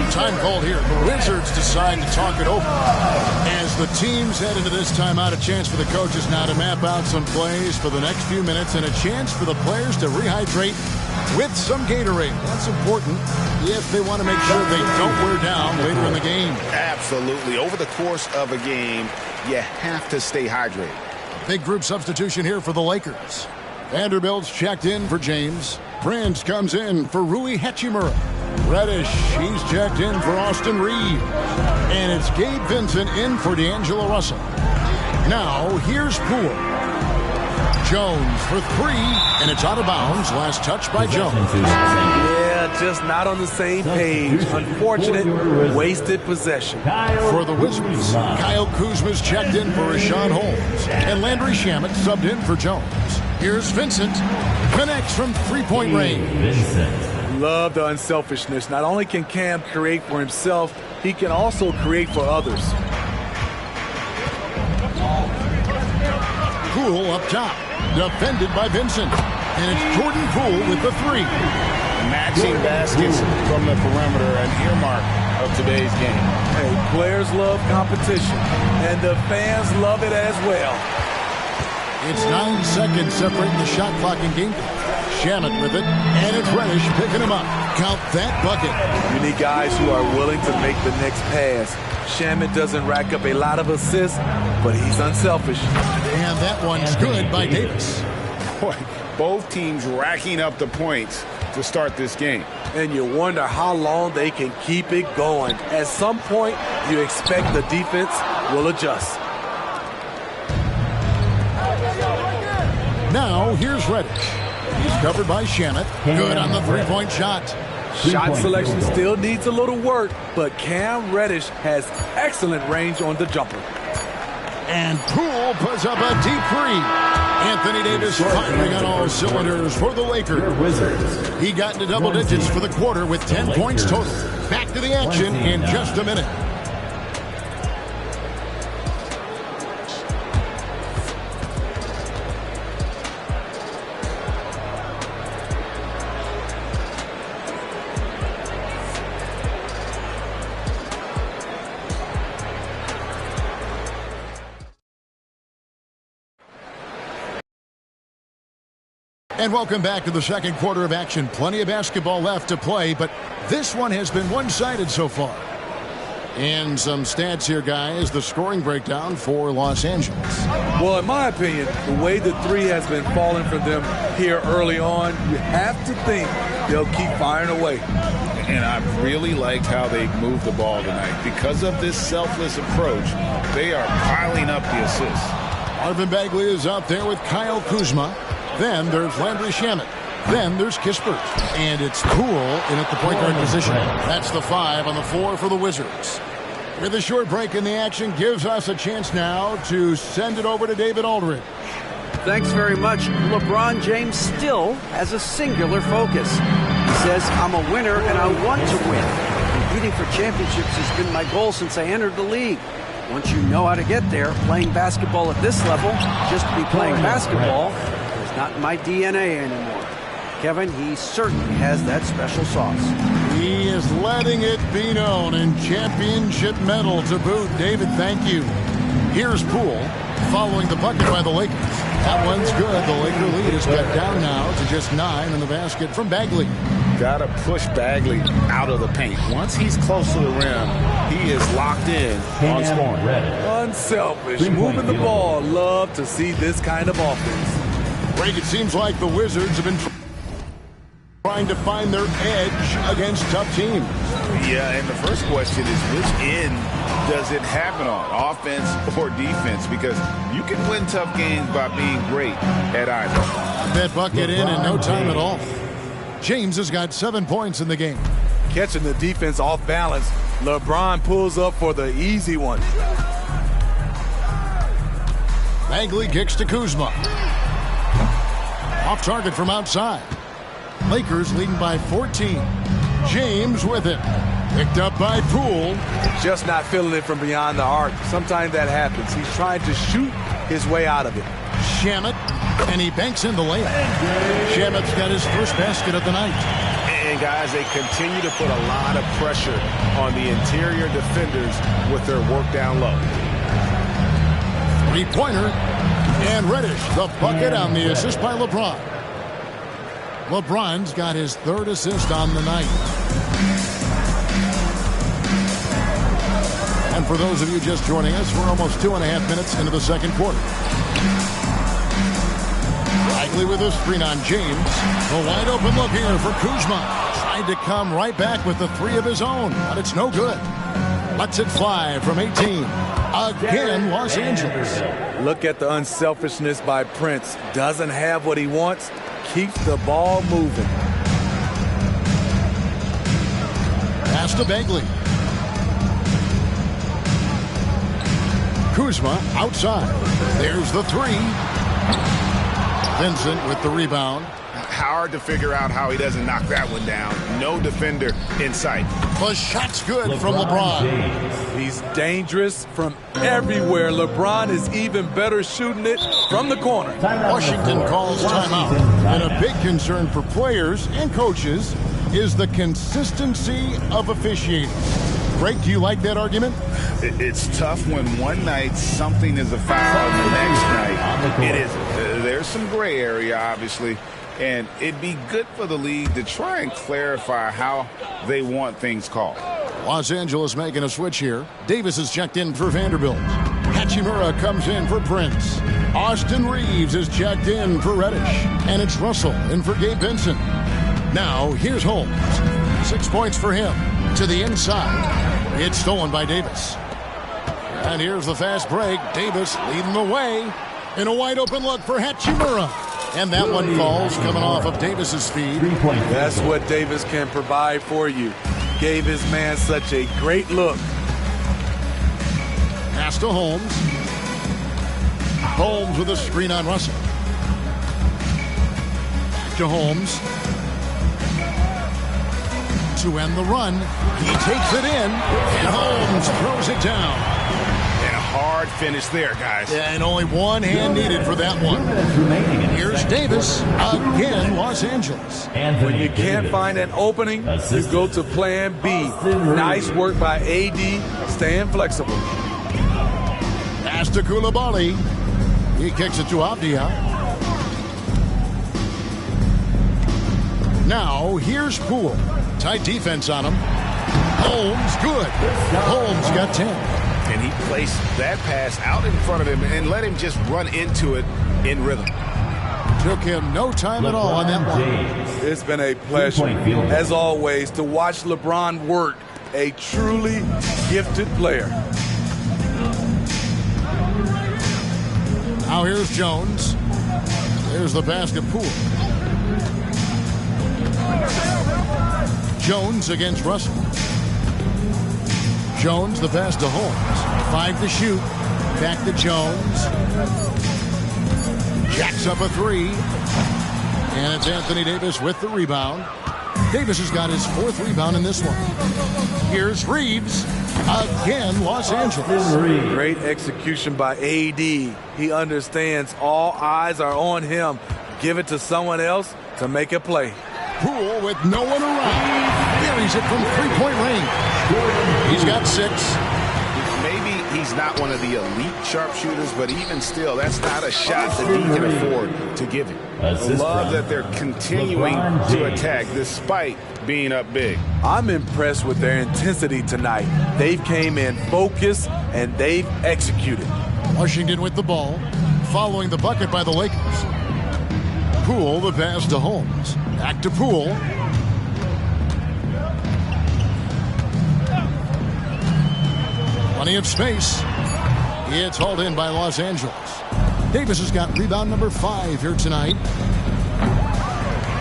Time called here. The Wizards decide to talk it over. As the teams head into this timeout, a chance for the coaches now to map out some plays for the next few minutes and a chance for the players to rehydrate with some Gatorade. That's important if they want to make sure they don't wear down later in the game. Absolutely. Over the course of a game, you have to stay hydrated. Big group substitution here for the Lakers. Vanderbilt's checked in for James. Prince comes in for Rui Hachimura. Reddish, he's checked in for Austin Reeves. And it's Gabe Vincent in for D'Angelo Russell. Now, here's Poole. Jones for 3, and it's out of bounds. Last touch by Jones. Yeah, just not on the same page. Unfortunate, wasted possession. For the Wizards, Kyle Kuzma's checked in for Rashawn Holmes. And Landry Shamet subbed in for Jones. Here's Vincent. Connects from 3-point range. Love the unselfishness. Not only can Cam create for himself, he can also create for others. Poole up top. Defended by Vincent. And it's Jordan Poole with the 3. Matching baskets from the perimeter, an earmark of today's game. Hey, players love competition, and the fans love it as well. It's 9 seconds separating the shot clock and game clock. Shamet with it, and it's Reddish picking him up. Count that bucket. You need guys who are willing to make the next pass. Shamet doesn't rack up a lot of assists, but he's unselfish. And that one's good by Davis. Boy, both teams racking up the points to start this game. And you wonder how long they can keep it going. At some point, you expect the defense will adjust. Now, here's Reddish. He's covered by Shamet. Good on the 3-point shot. Shot selection still needs a little work, but Cam Reddish has excellent range on the jumper. And Poole puts up a deep 3. Anthony Davis firing on all cylinders for the Lakers. He got into double digits for the quarter with 10 points total. Back to the action in just a minute. And welcome back to the second quarter of action. Plenty of basketball left to play, but this one has been one-sided so far. And some stats here, guys. The scoring breakdown for Los Angeles. Well, in my opinion, the way the three has been falling for them here early on, you have to think they'll keep firing away. And I really liked how they moved the ball tonight. Because of this selfless approach, they are piling up the assists. Marvin Bagley is out there with Kyle Kuzma. Then there's Landry Shamet. Then there's Kispert. And it's Poole in at the point guard position. That's the 5 on the floor for the Wizards. With a short break in the action, gives us a chance now to send it over to David Aldridge. Thanks very much. LeBron James still has a singular focus. He says, I'm a winner and I want to win. Competing for championships has been my goal since I entered the league. Once you know how to get there, playing basketball at this level, just to be playing basketball, is not in my DNA anymore. Kevin, he certainly has that special sauce. He is letting it be known, and championship medal to boot. David, thank you. Here's Poole following the bucket by the Lakers. That one's good. The Laker lead is cut down now to just 9 in the basket from Bagley. Got to push Bagley out of the paint. Once he's close to the rim, he is locked in on scoring. Unselfish, moving the ball. Love to see this kind of offense. Greg, it seems like the Wizards have been trying to find their edge against tough teams. Yeah, and the first question is, which end does it happen on, offense or defense? Because you can win tough games by being great at either. That bucket in no time at all. James has got 7 points in the game. Catching the defense off balance, LeBron pulls up for the easy one. Bagley kicks to Kuzma. Off target from outside. Lakers leading by 14. James with it. Picked up by Poole. Just not feeling it from beyond the arc. Sometimes that happens. He's trying to shoot his way out of it. Shamet, and he banks in the layup. Shamet's got his first basket of the night. And guys, they continue to put a lot of pressure on the interior defenders with their work down low. Three-pointer, and Reddish, the bucket on the assist by LeBron. LeBron's got his 3rd assist on the night. And for those of you just joining us, we're almost 2.5 minutes into the second quarter. Bagley with a screen on James. A wide open look here for Kuzma. Tried to come right back with the 3 of his own, but it's no good. Lets it fly from 18. Again, Los Angeles. Look at the unselfishness by Prince. Doesn't have what he wants. Keeps the ball moving. Pass to Bagley. Kuzma outside. There's the 3. Vincent with the rebound. Hard to figure out how he doesn't knock that one down. No defender in sight. The shot's good from LeBron. He's dangerous from everywhere. LeBron is even better shooting it from the corner. Washington calls timeout. And a big concern for players and coaches is the consistency of officiating. Greg, do you like that argument? It's tough when one night something is a foul and the next night it isn't. There's some gray area, obviously. And it'd be good for the league to try and clarify how they want things called. Los Angeles making a switch here. Davis is checked in for Vanderbilt. Hachimura comes in for Prince. Austin Reeves is checked in for Reddish. And it's Russell in for Gabe Vincent. Now, here's Holmes. 6 points for him. To the inside. It's stolen by Davis. And here's the fast break. Davis leading the way. In a wide open look for Hachimura. And that one falls, coming off of Davis's speed. That's what Davis can provide for you. Gave his man such a great look. Pass to Holmes. Holmes with a screen on Russell. Back to Holmes. To end the run. He takes it in. And Holmes throws it down. Hard finish there, guys. Yeah, and only one hand needed for that one. Here's Davis. Again, Los Angeles. When you can't find an opening, you go to plan B. Nice work by AD, staying flexible. Pass to Coulibaly. He kicks it to Avdia. Now, here's Poole. Tight defense on him. Holmes, good. Holmes got 10. And he placed that pass out in front of him and let him just run into it in rhythm. Took him no time at all on that one. It's been a pleasure, as always, to watch LeBron work. A truly gifted player. Now here's Jones. There's the basket. Poole. Jones against Russell. Jones, the pass to Holmes. 5 to shoot. Back to Jones. Jacks up a 3. And it's Anthony Davis with the rebound. Davis has got his 4th rebound in this one. Here's Reeves. Again, Los Angeles. Great execution by AD. He understands all eyes are on him. Give it to someone else to make a play. Poole with no one around. Buries it from 3-point range. He's got 6. Maybe he's not one of the elite sharpshooters, but even still, that's not a shot that he can afford to give him. I love that they're continuing to attack despite being up big. I'm impressed with their intensity tonight. They've came in focused and they've executed. Washington with the ball, following the bucket by the Lakers. Poole, the pass to Holmes. Back to Poole. Plenty of space. It's hauled in by Los Angeles. Davis has got rebound number 5 here tonight.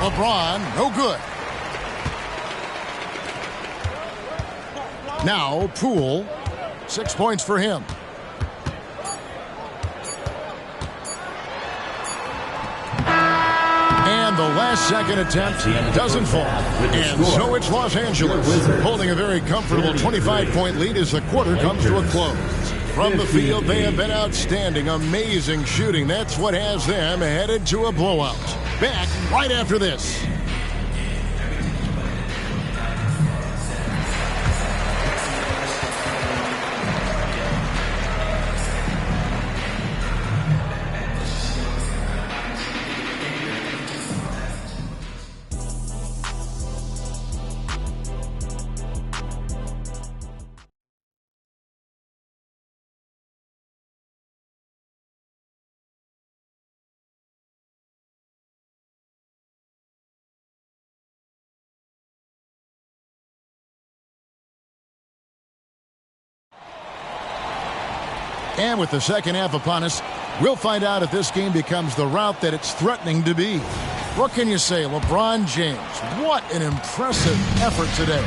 LeBron, no good. Now Poole, 6 points for him. And the last second attempt doesn't fall. And so it's Los Angeles holding a very comfortable 25-point lead as the quarter comes to a close. From the field, they have been outstanding, amazing shooting. That's what has them headed to a blowout. Back right after this. And with the second half upon us, we'll find out if this game becomes the route that it's threatening to be. What can you say? LeBron James, what an impressive effort today.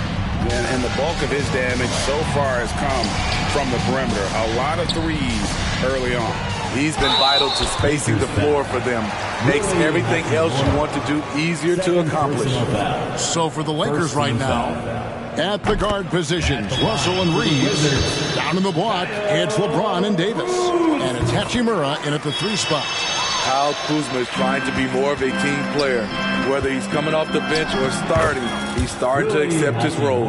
And the bulk of his damage so far has come from the perimeter. A lot of threes early on. He's been vital to spacing the floor for them. Makes everything else you want to do easier to accomplish. So for the Lakers right now, at the guard positions, Russell and Reeves. Down in the block, it's LeBron and Davis. And it's Hachimura in at the 3 spot. Kyle Kuzma is trying to be more of a team player. Whether he's coming off the bench or starting, he's starting to accept his role.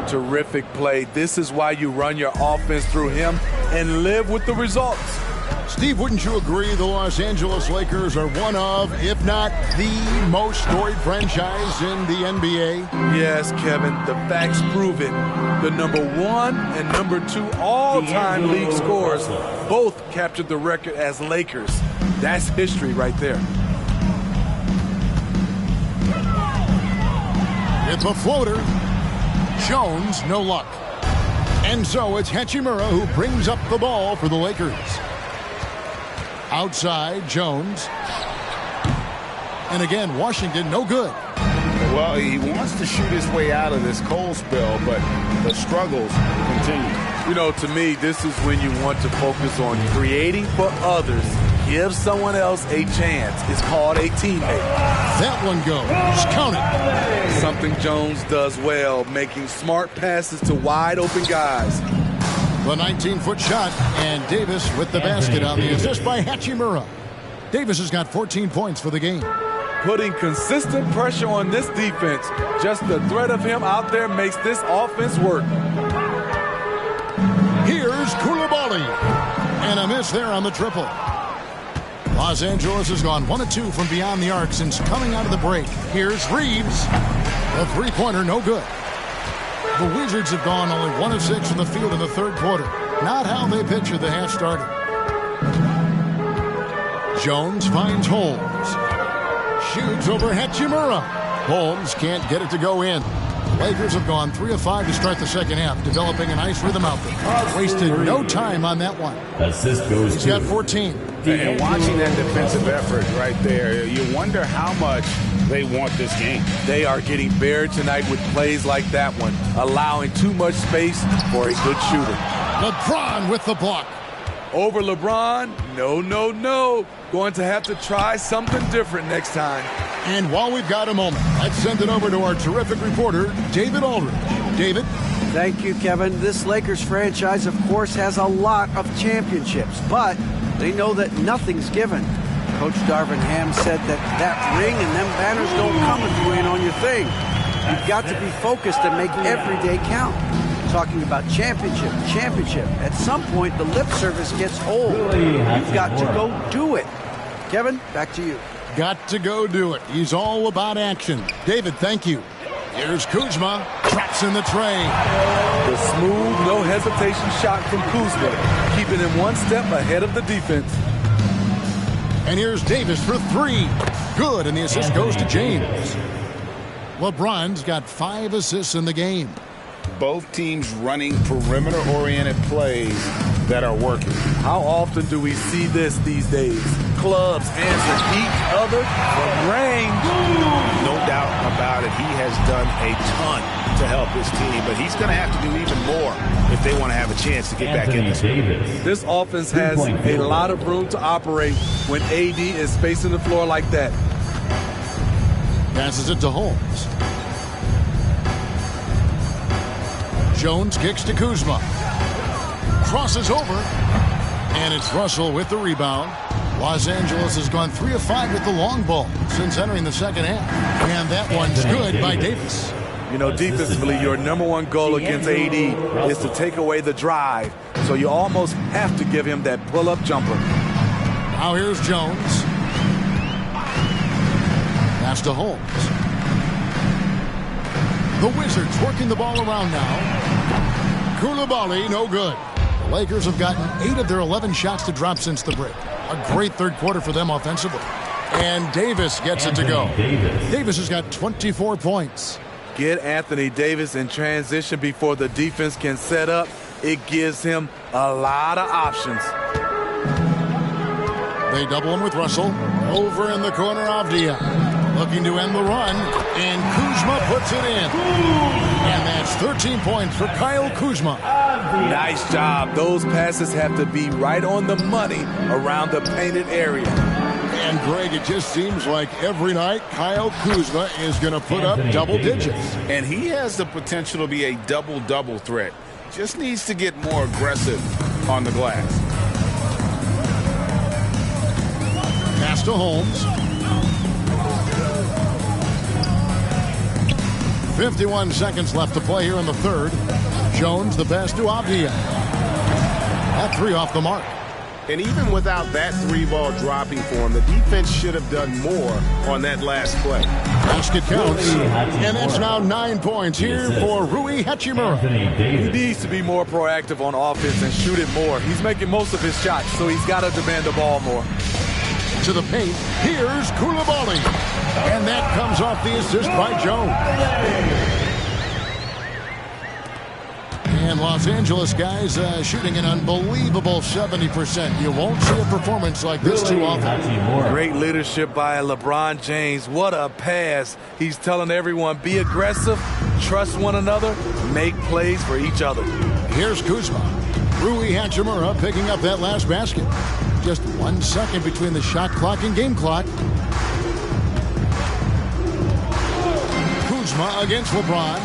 Terrific play. This is why you run your offense through him and live with the results. Steve, wouldn't you agree the Los Angeles Lakers are one of, if not the most storied franchise in the NBA? Yes, Kevin, the facts prove it. The #1 and #2 all-time league scorers both captured the record as Lakers. That's history right there. It's a floater. Jones, no luck. And so it's Hachimura who brings up the ball for the Lakers. Outside, Jones. And again, Washington, no good. Well, he wants to shoot his way out of this cold spell, but the struggles continue. You know, to me, this is when you want to focus on creating for others. Give someone else a chance. It's called a teammate. That one goes. Count it. Something Jones does well, making smart passes to wide open guys. The 19-foot shot, and Davis with the basket on the assist by Hachimura. Davis has got 14 points for the game. Putting consistent pressure on this defense. Just the threat of him out there makes this offense work. Here's Koulibaly. And a miss there on the triple. Los Angeles has gone 1 of 2 from beyond the arc since coming out of the break. Here's Reeves. A three-pointer, no good. The Wizards have gone only 1 of 6 from the field in the third quarter. Not how they pictured the half started. Jones finds Holmes. Shoots over Hachimura. Holmes can't get it to go in. Lakers have gone 3 of 5 to start the second half, developing a nice rhythm out there. Wasted no time on that one. Assist goes He's got 14. And watching that defensive effort right there, you wonder how much they want this game. They are getting buried tonight with plays like that one, allowing too much space for a good shooter. LeBron with the block. Over LeBron? No, no, no. Going to have to try something different next time. And while we've got a moment, let's send it over to our terrific reporter, David Aldridge. David? Thank you, Kevin. This Lakers franchise, of course, has a lot of championships, but they know that nothing's given. Coach Darvin Ham said that ring and them banners don't come if you ain't on your thing. You've got to be focused and make every day count. Talking about championship. At some point, the lip service gets old. You've got to go do it. Kevin, back to you. Got to go do it. He's all about action. David, thank you. Here's Kuzma. Traps in the tray. The smooth, no hesitation shot from Kuzma, keeping him one step ahead of the defense. And here's Davis for 3. Good, and the assist goes to James. LeBron's got 5 assists in the game. Both teams running perimeter-oriented plays that are working. How often do we see this these days? Clubs answer each other from range. No doubt about it. He has done a ton to help his team, but he's going to have to do even more if they want to have a chance to get back in this game. This offense has a lot of room to operate when AD is spacing the floor like that. Passes it to Holmes. Jones kicks to Kuzma. Crosses over. And it's Russell with the rebound. Los Angeles has gone 3 of 5 with the long ball since entering the second half. And that one's good by Davis. You know, defensively, your number one goal against AD is to take away the drive. So you almost have to give him that pull-up jumper. Now here's Jones. Pass to Holmes. The Wizards working the ball around now. Koulibaly, no good. The Lakers have gotten 8 of their 11 shots to drop since the break. A great third quarter for them offensively. And Davis gets it to go. Davis has got 24 points. Get Anthony Davis in transition before the defense can set up. It gives him a lot of options. They double him with Russell. Over in the corner, Avdia. Looking to end the run. And Kuzma puts it in. And that's 13 points for Kyle Kuzma. Nice job. Those passes have to be right on the money around the painted area. And Greg, it just seems like every night Kyle Kuzma is going to put up double digits. And he has the potential to be a double-double threat. Just needs to get more aggressive on the glass. Pass to Holmes. 51 seconds left to play here in the third. Jones the pass to Avdia. That 3 off the mark. And even without that 3-ball dropping for him, the defense should have done more on that last play. Basket counts. And that's now 9 points here for Rui Hachimura. He needs to be more proactive on offense and shoot it more. He's making most of his shots, so he's got to demand the ball more. To the paint, here's Koulibaly. And that comes off the assist by Jones. And Los Angeles guys shooting an unbelievable 70%. You won't see a performance like this too often. Great leadership by LeBron James. What a pass. He's telling everyone, be aggressive, trust one another, make plays for each other. Here's Kuzma. Rui Hachimura picking up that last basket. Just 1 second between the shot clock and game clock. Kuzma against LeBron.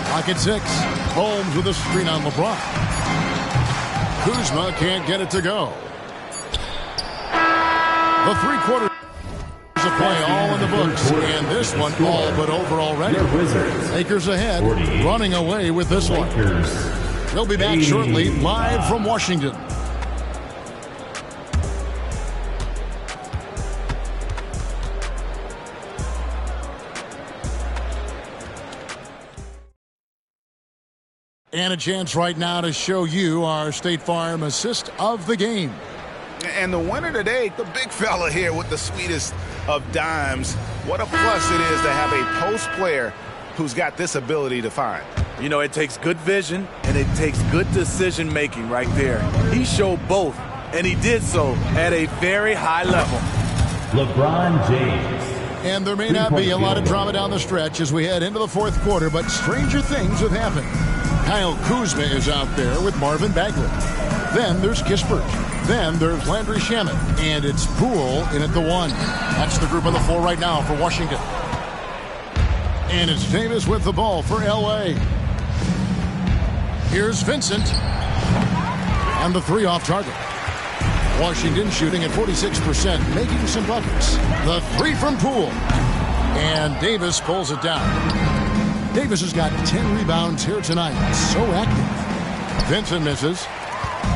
Clock at 6. Holmes with a screen on LeBron. Kuzma can't get it to go. The 3/4 of play all in the books. And this one all but over already. Lakers ahead, running away with this one. They'll be back shortly, live from Washington. And a chance right now to show you our State Farm assist of the game. And the winner today, the big fella here with the sweetest of dimes. What a plus it is to have a post player who's got this ability to find. You know, it takes good vision and it takes good decision making right there. He showed both, and he did so at a very high level. LeBron James. And there may not be a lot of drama down the stretch as we head into the fourth quarter, but stranger things have happened. Kyle Kuzma is out there with Marvin Bagley. Then there's Kispert. Then there's Landry Shamet. And it's Poole in at the 1. That's the group on the floor right now for Washington. And it's Davis with the ball for L.A. Here's Vincent. And the 3 off target. Washington shooting at 46%, making some buckets. The 3 from Poole. And Davis pulls it down. Davis has got 10 rebounds here tonight. So active. Vincent misses.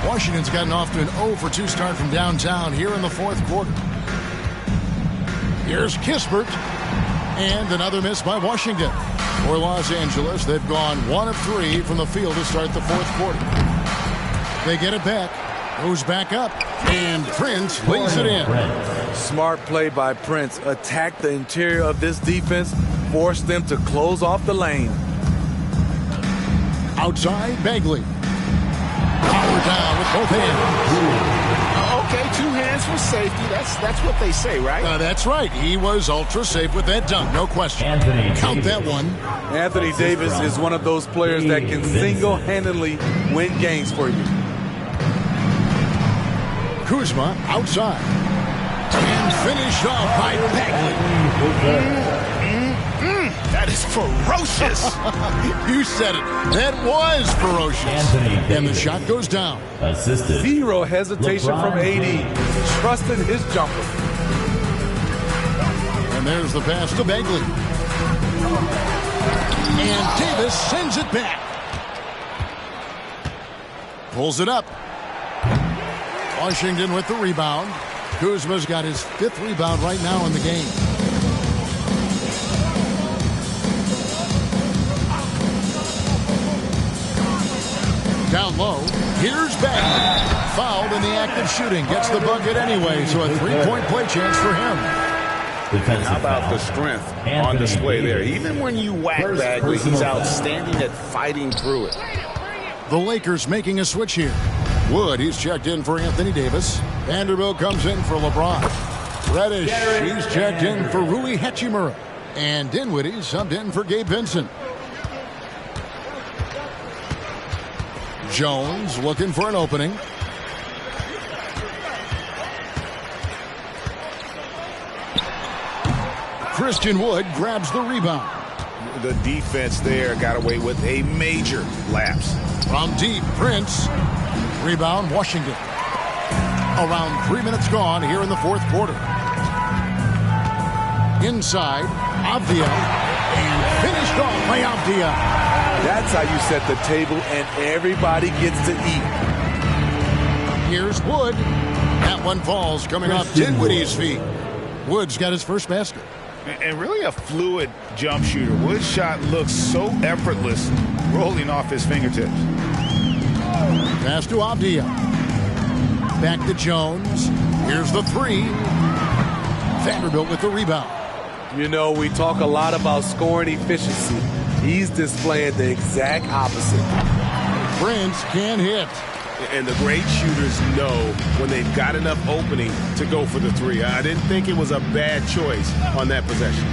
Washington's gotten off to an 0-for-2 start from downtown here in the fourth quarter. Here's Kispert. And another miss by Washington. For Los Angeles, they've gone 1 of 3 from the field to start the fourth quarter. They get it back. Goes back up. And Prince lays it in. Smart play by Prince. Attack the interior of this defense. Force them to close off the lane. Outside, Bagley. Power down with both hands. Okay, 2 hands for safety. That's what they say, right? That's right. He was ultra safe with that dunk, no question. Count that one. Anthony Davis is one of those players that can single-handedly win games for you. Kuzma outside. And finished off by Bagley. That is ferocious. You said it. That was ferocious. And the shot goes down. Assisted. Zero hesitation from AD. Trusted his jumper. And there's the pass to Bagley. And Davis sends it back. Pulls it up. Washington with the rebound. Kuzma's got his 5th rebound right now in the game. Down low. Here's Bagley. Fouled in the act of shooting. Gets the bucket anyway, so a 3-point play chance for him. How about the strength on display there? Even when you whack Bagley, he's outstanding at fighting through it. The Lakers making a switch here. Wood, he's checked in for Anthony Davis. Vanderbilt comes in for LeBron. Reddish, he's checked in for Rui Hachimura. And Dinwiddie subbed in for Gabe Vincent. Jones looking for an opening. Christian Wood grabs the rebound. The defense there got away with a major lapse. From deep, Prince. Rebound, Washington. Around 3 minutes gone here in the fourth quarter. Inside, Avdia. And finished off by Avdia. That's how you set the table and everybody gets to eat. Here's Wood. That one falls coming off Dinwiddie's feet. Wood's got his first basket. And really a fluid jump shooter. Wood's shot looks so effortless rolling off his fingertips. Pass to Avdia. Back to Jones. Here's the 3. Vanderbilt with the rebound. You know, we talk a lot about scoring efficiency. He's displaying the exact opposite. Prince can't hit. And the great shooters know when they've got enough opening to go for the 3. I didn't think it was a bad choice on that possession.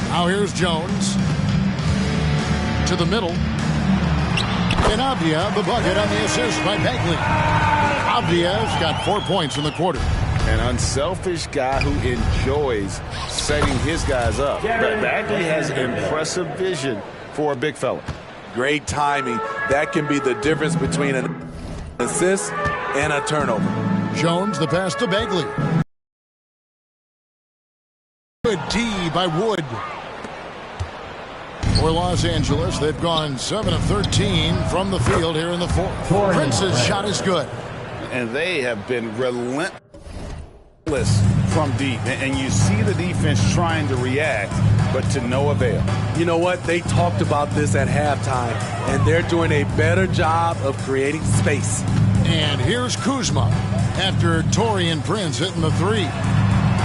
Now here's Jones. To the middle. And Avdia, the bucket on the assist by Bagley. Avdia's got 4 points in the quarter. An unselfish guy who enjoys setting his guys up. But Bagley has impressive vision for a big fella. Great timing. That can be the difference between an assist and a turnover. Jones, the pass to Bagley. Good D by Wood. For Los Angeles, they've gone 7 of 13 from the field here in the fourth. Prince's shot is good. And they have been relentless from deep. And you see the defense trying to react, but to no avail. You know what? They talked about this at halftime, and they're doing a better job of creating space. And here's Kuzma after Taurean Prince hitting the three.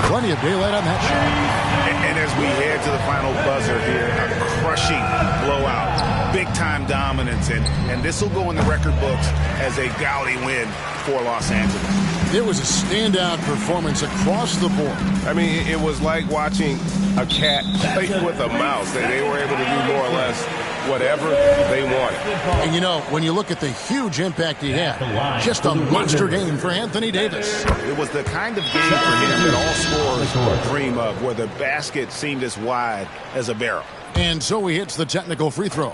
Plenty of daylight on that shot. And as we head to the final buzzer here, a crushing blowout, big-time dominance, and this will go in the record books as a gaudy win for Los Angeles. It was a standout performance across the board. I mean, it was like watching a cat play with a mouse. They were able to do more or less whatever they wanted. And you know, when you look at the huge impact he had, just a monster game for Anthony Davis. It was the kind of game for him that all scorers dream of, where the basket seemed as wide as a barrel. And so he hits the technical free throw.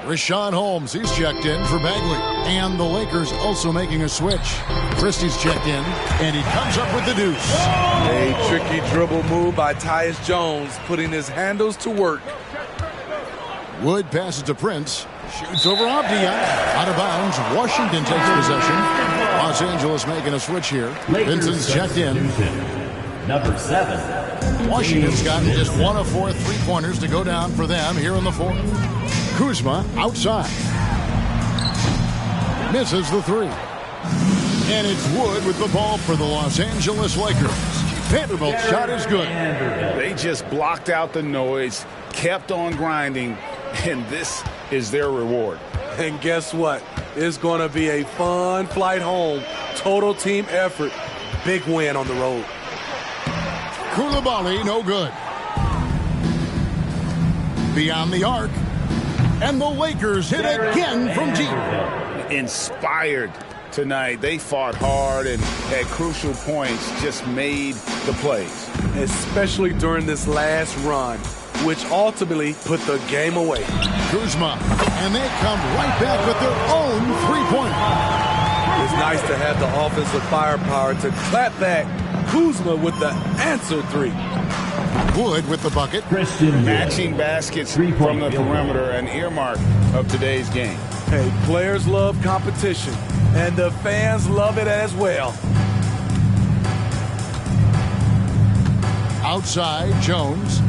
Richaun Holmes, he's checked in for Bagley. And the Lakers also making a switch. Christie's checked in, and he comes up with the deuce. A tricky dribble move by Tyus Jones, putting his handles to work. Wood passes to Prince. Shoots over Abdia. Out of bounds. Washington takes possession. Los Angeles making a switch here. Vincent's checked in. Number 7. Washington's got just 1 of 4 3-pointers to go down for them here in the fourth. Kuzma outside. Misses the three. And it's Wood with the ball for the Los Angeles Lakers. Vanderbilt's shot is good. They just blocked out the noise, kept on grinding, and this is their reward. And guess what? It's going to be a fun flight home. Total team effort. Big win on the road. Koulibaly, no good. Beyond the arc. And the Lakers hit again from deep. Inspired tonight. They fought hard and at crucial points just made the plays. Especially during this last run, which ultimately put the game away. Kuzma, and they come right back with their own three-pointer. It's nice to have the offensive firepower to clap back. Kuzma with the answer three. Wood with the bucket. Christian matching baskets from the perimeter, an earmark of today's game. Hey, players love competition, and the fans love it as well. Outside, Jones.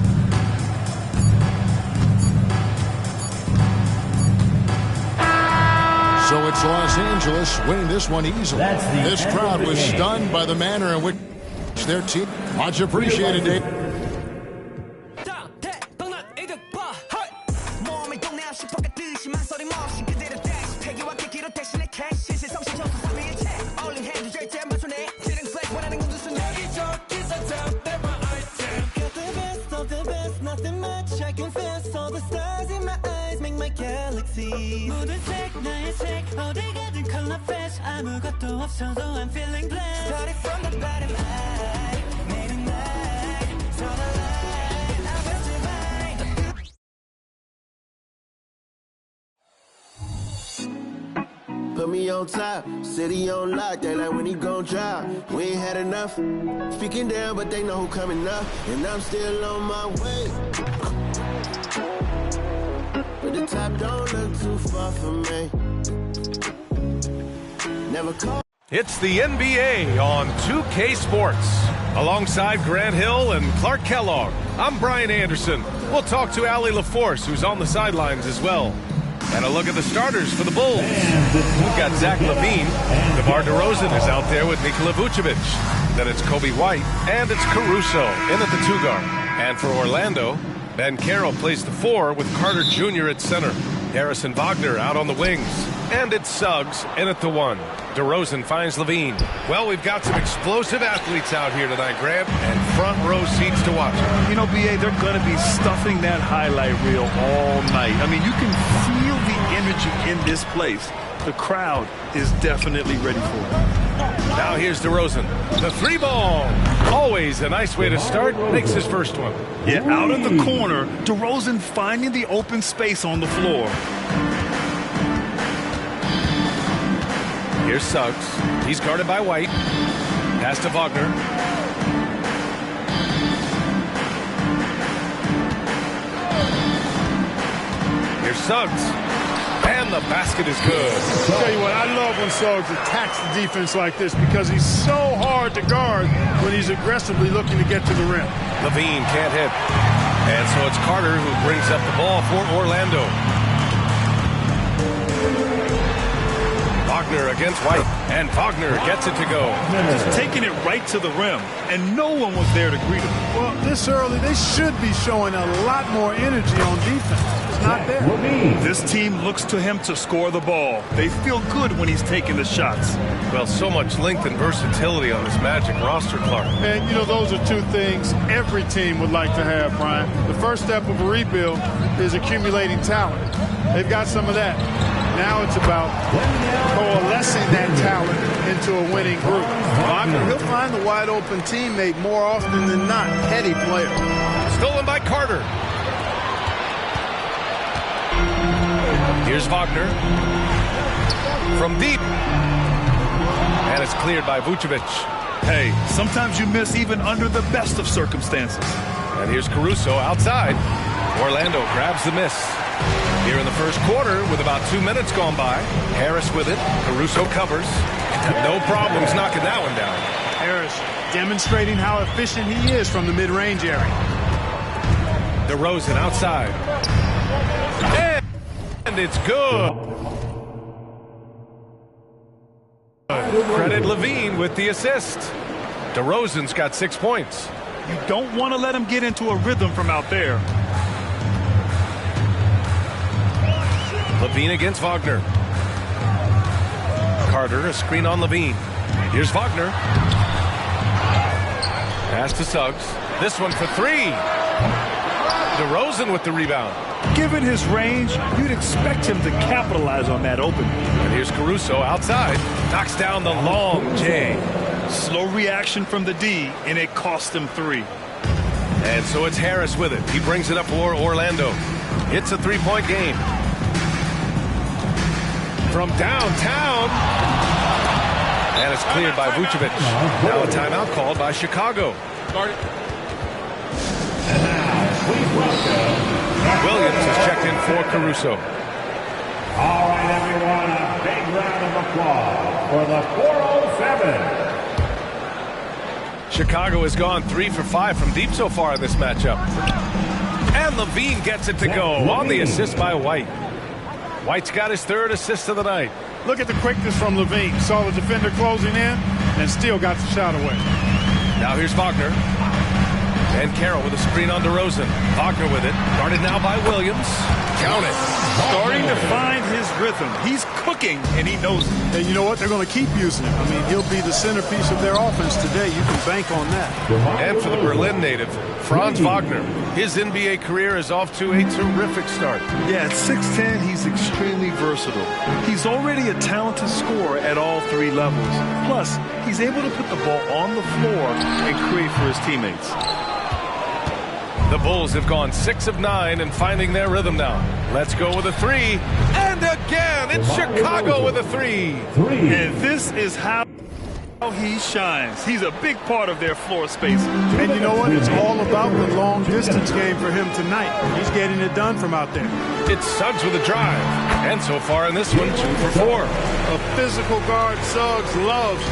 So it's Los Angeles winning this one easily. This crowd was stunned by the manner in which their team. Much appreciated, Dave. I'm feeling blessed. Started from the bottom, I made a night. Saw the light, I felt divine. Put me on top, city on lock. They like when he gon' drop. We ain't had enough. Speaking down, but they know who coming up, and I'm still on my way. But the top don't look too far from me. Never call. It's the NBA on 2K Sports. Alongside Grant Hill and Clark Kellogg, I'm Brian Anderson. We'll talk to Allie LaForce, who's on the sidelines as well. And a look at the starters for the Bulls. We've got Zach LaVine. DeMar DeRozan is out there with Nikola Vucevic. Then it's Kobe White, and it's Caruso in at the 2 guard. And for Orlando, Ben Carroll plays the 4 with Carter Jr. at center. Harrison Wagner out on the wings. And it's Suggs in at the 1. DeRozan finds LaVine. Well, we've got some explosive athletes out here tonight, Grant, and front row seats to watch. You know, B.A., they're going to be stuffing that highlight reel all night. I mean, you can feel the energy in this place. The crowd is definitely ready for it. Now here's DeRozan. The 3 ball. Always a nice way to start. Makes his first one. Yeah, out of the corner, DeRozan finding the open space on the floor. Here's Suggs. He's guarded by White. Pass to Wagner. Here's Suggs. And the basket is good. I'll tell you what, I love when Suggs attacks the defense like this because he's so hard to guard when he's aggressively looking to get to the rim. Levine can't hit. And so it's Carter who brings up the ball for Orlando. Wagner against White, and Wagner gets it to go. Just taking it right to the rim, and no one was there to greet him. Well, this early, they should be showing a lot more energy on defense. It's not there. This team looks to him to score the ball. They feel good when he's taking the shots. Well, so much length and versatility on this Magic roster, Clark. And, you know, those are two things every team would like to have, Brian. The first step of a rebuild is accumulating talent. They've got some of that. Now it's about coalescing that talent into a winning group. Wagner, he'll find the wide-open teammate more often than not. Heady player. Stolen by Carter. Here's Wagner. From deep. And it's cleared by Vucevic. Hey, sometimes you miss even under the best of circumstances. And here's Caruso outside. Orlando grabs the miss. Here in the first quarter, with about 2 minutes gone by, Harris with it. Caruso covers. No problems knocking that one down. Harris demonstrating how efficient he is from the mid-range area. DeRozan outside. And it's good. Credit Levine with the assist. DeRozan's got 6 points. You don't want to let him get into a rhythm from out there. Levine against Wagner. Carter, a screen on Levine. Here's Wagner. Pass to Suggs. This one for three. DeRozan with the rebound. Given his range, you'd expect him to capitalize on that open. And here's Caruso outside. Knocks down the long J. Slow reaction from the D, and it cost him 3. And so it's Harris with it. He brings it up for Orlando. It's a three-point game. From downtown. And it's cleared by Vucevic. Now a timeout called by Chicago. Williams is checked in for Caruso. All right, everyone, a big round of applause for the 407. Chicago has gone 3 for 5 from deep so far in this matchup. And Levine gets it to go on the assist by White. White's got his 3rd assist of the night. Look at the quickness from Levine. Saw the defender closing in and still got the shot away. Now here's Wagner. And Carroll with a screen on DeRozan. Wagner with it. Guarded now by Williams. Count it. Starting to find his rhythm. He's cooking, and he knows it. And you know what? They're going to keep using him. I mean, he'll be the centerpiece of their offense today. You can bank on that. And for the Berlin native, Franz Wagner. His NBA career is off to a terrific start. Yeah, at 6'10", he's extremely versatile. He's already a talented scorer at all 3 levels. Plus, he's able to put the ball on the floor and create for his teammates. The Bulls have gone 6 of 9 and finding their rhythm now. Let's go with a 3. And again, it's Chicago with a 3. And this is how he shines. He's a big part of their floor space. And you know what? It's all about the long distance game for him tonight. He's getting it done from out there. It's Suggs with a drive. And so far in this one, 2 for 4. A physical guard Suggs loves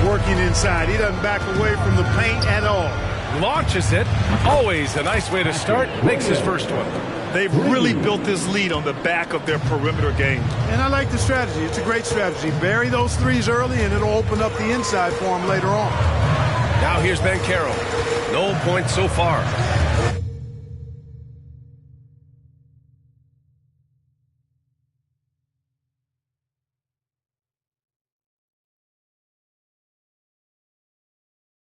working inside. He doesn't back away from the paint at all. Launches it. Always a nice way to start. Makes his first one. They've really built this lead on the back of their perimeter game. And I like the strategy. It's a great strategy. Bury those threes early, and it'll open up the inside for him later on. Now here's Ben Carroll. No points so far.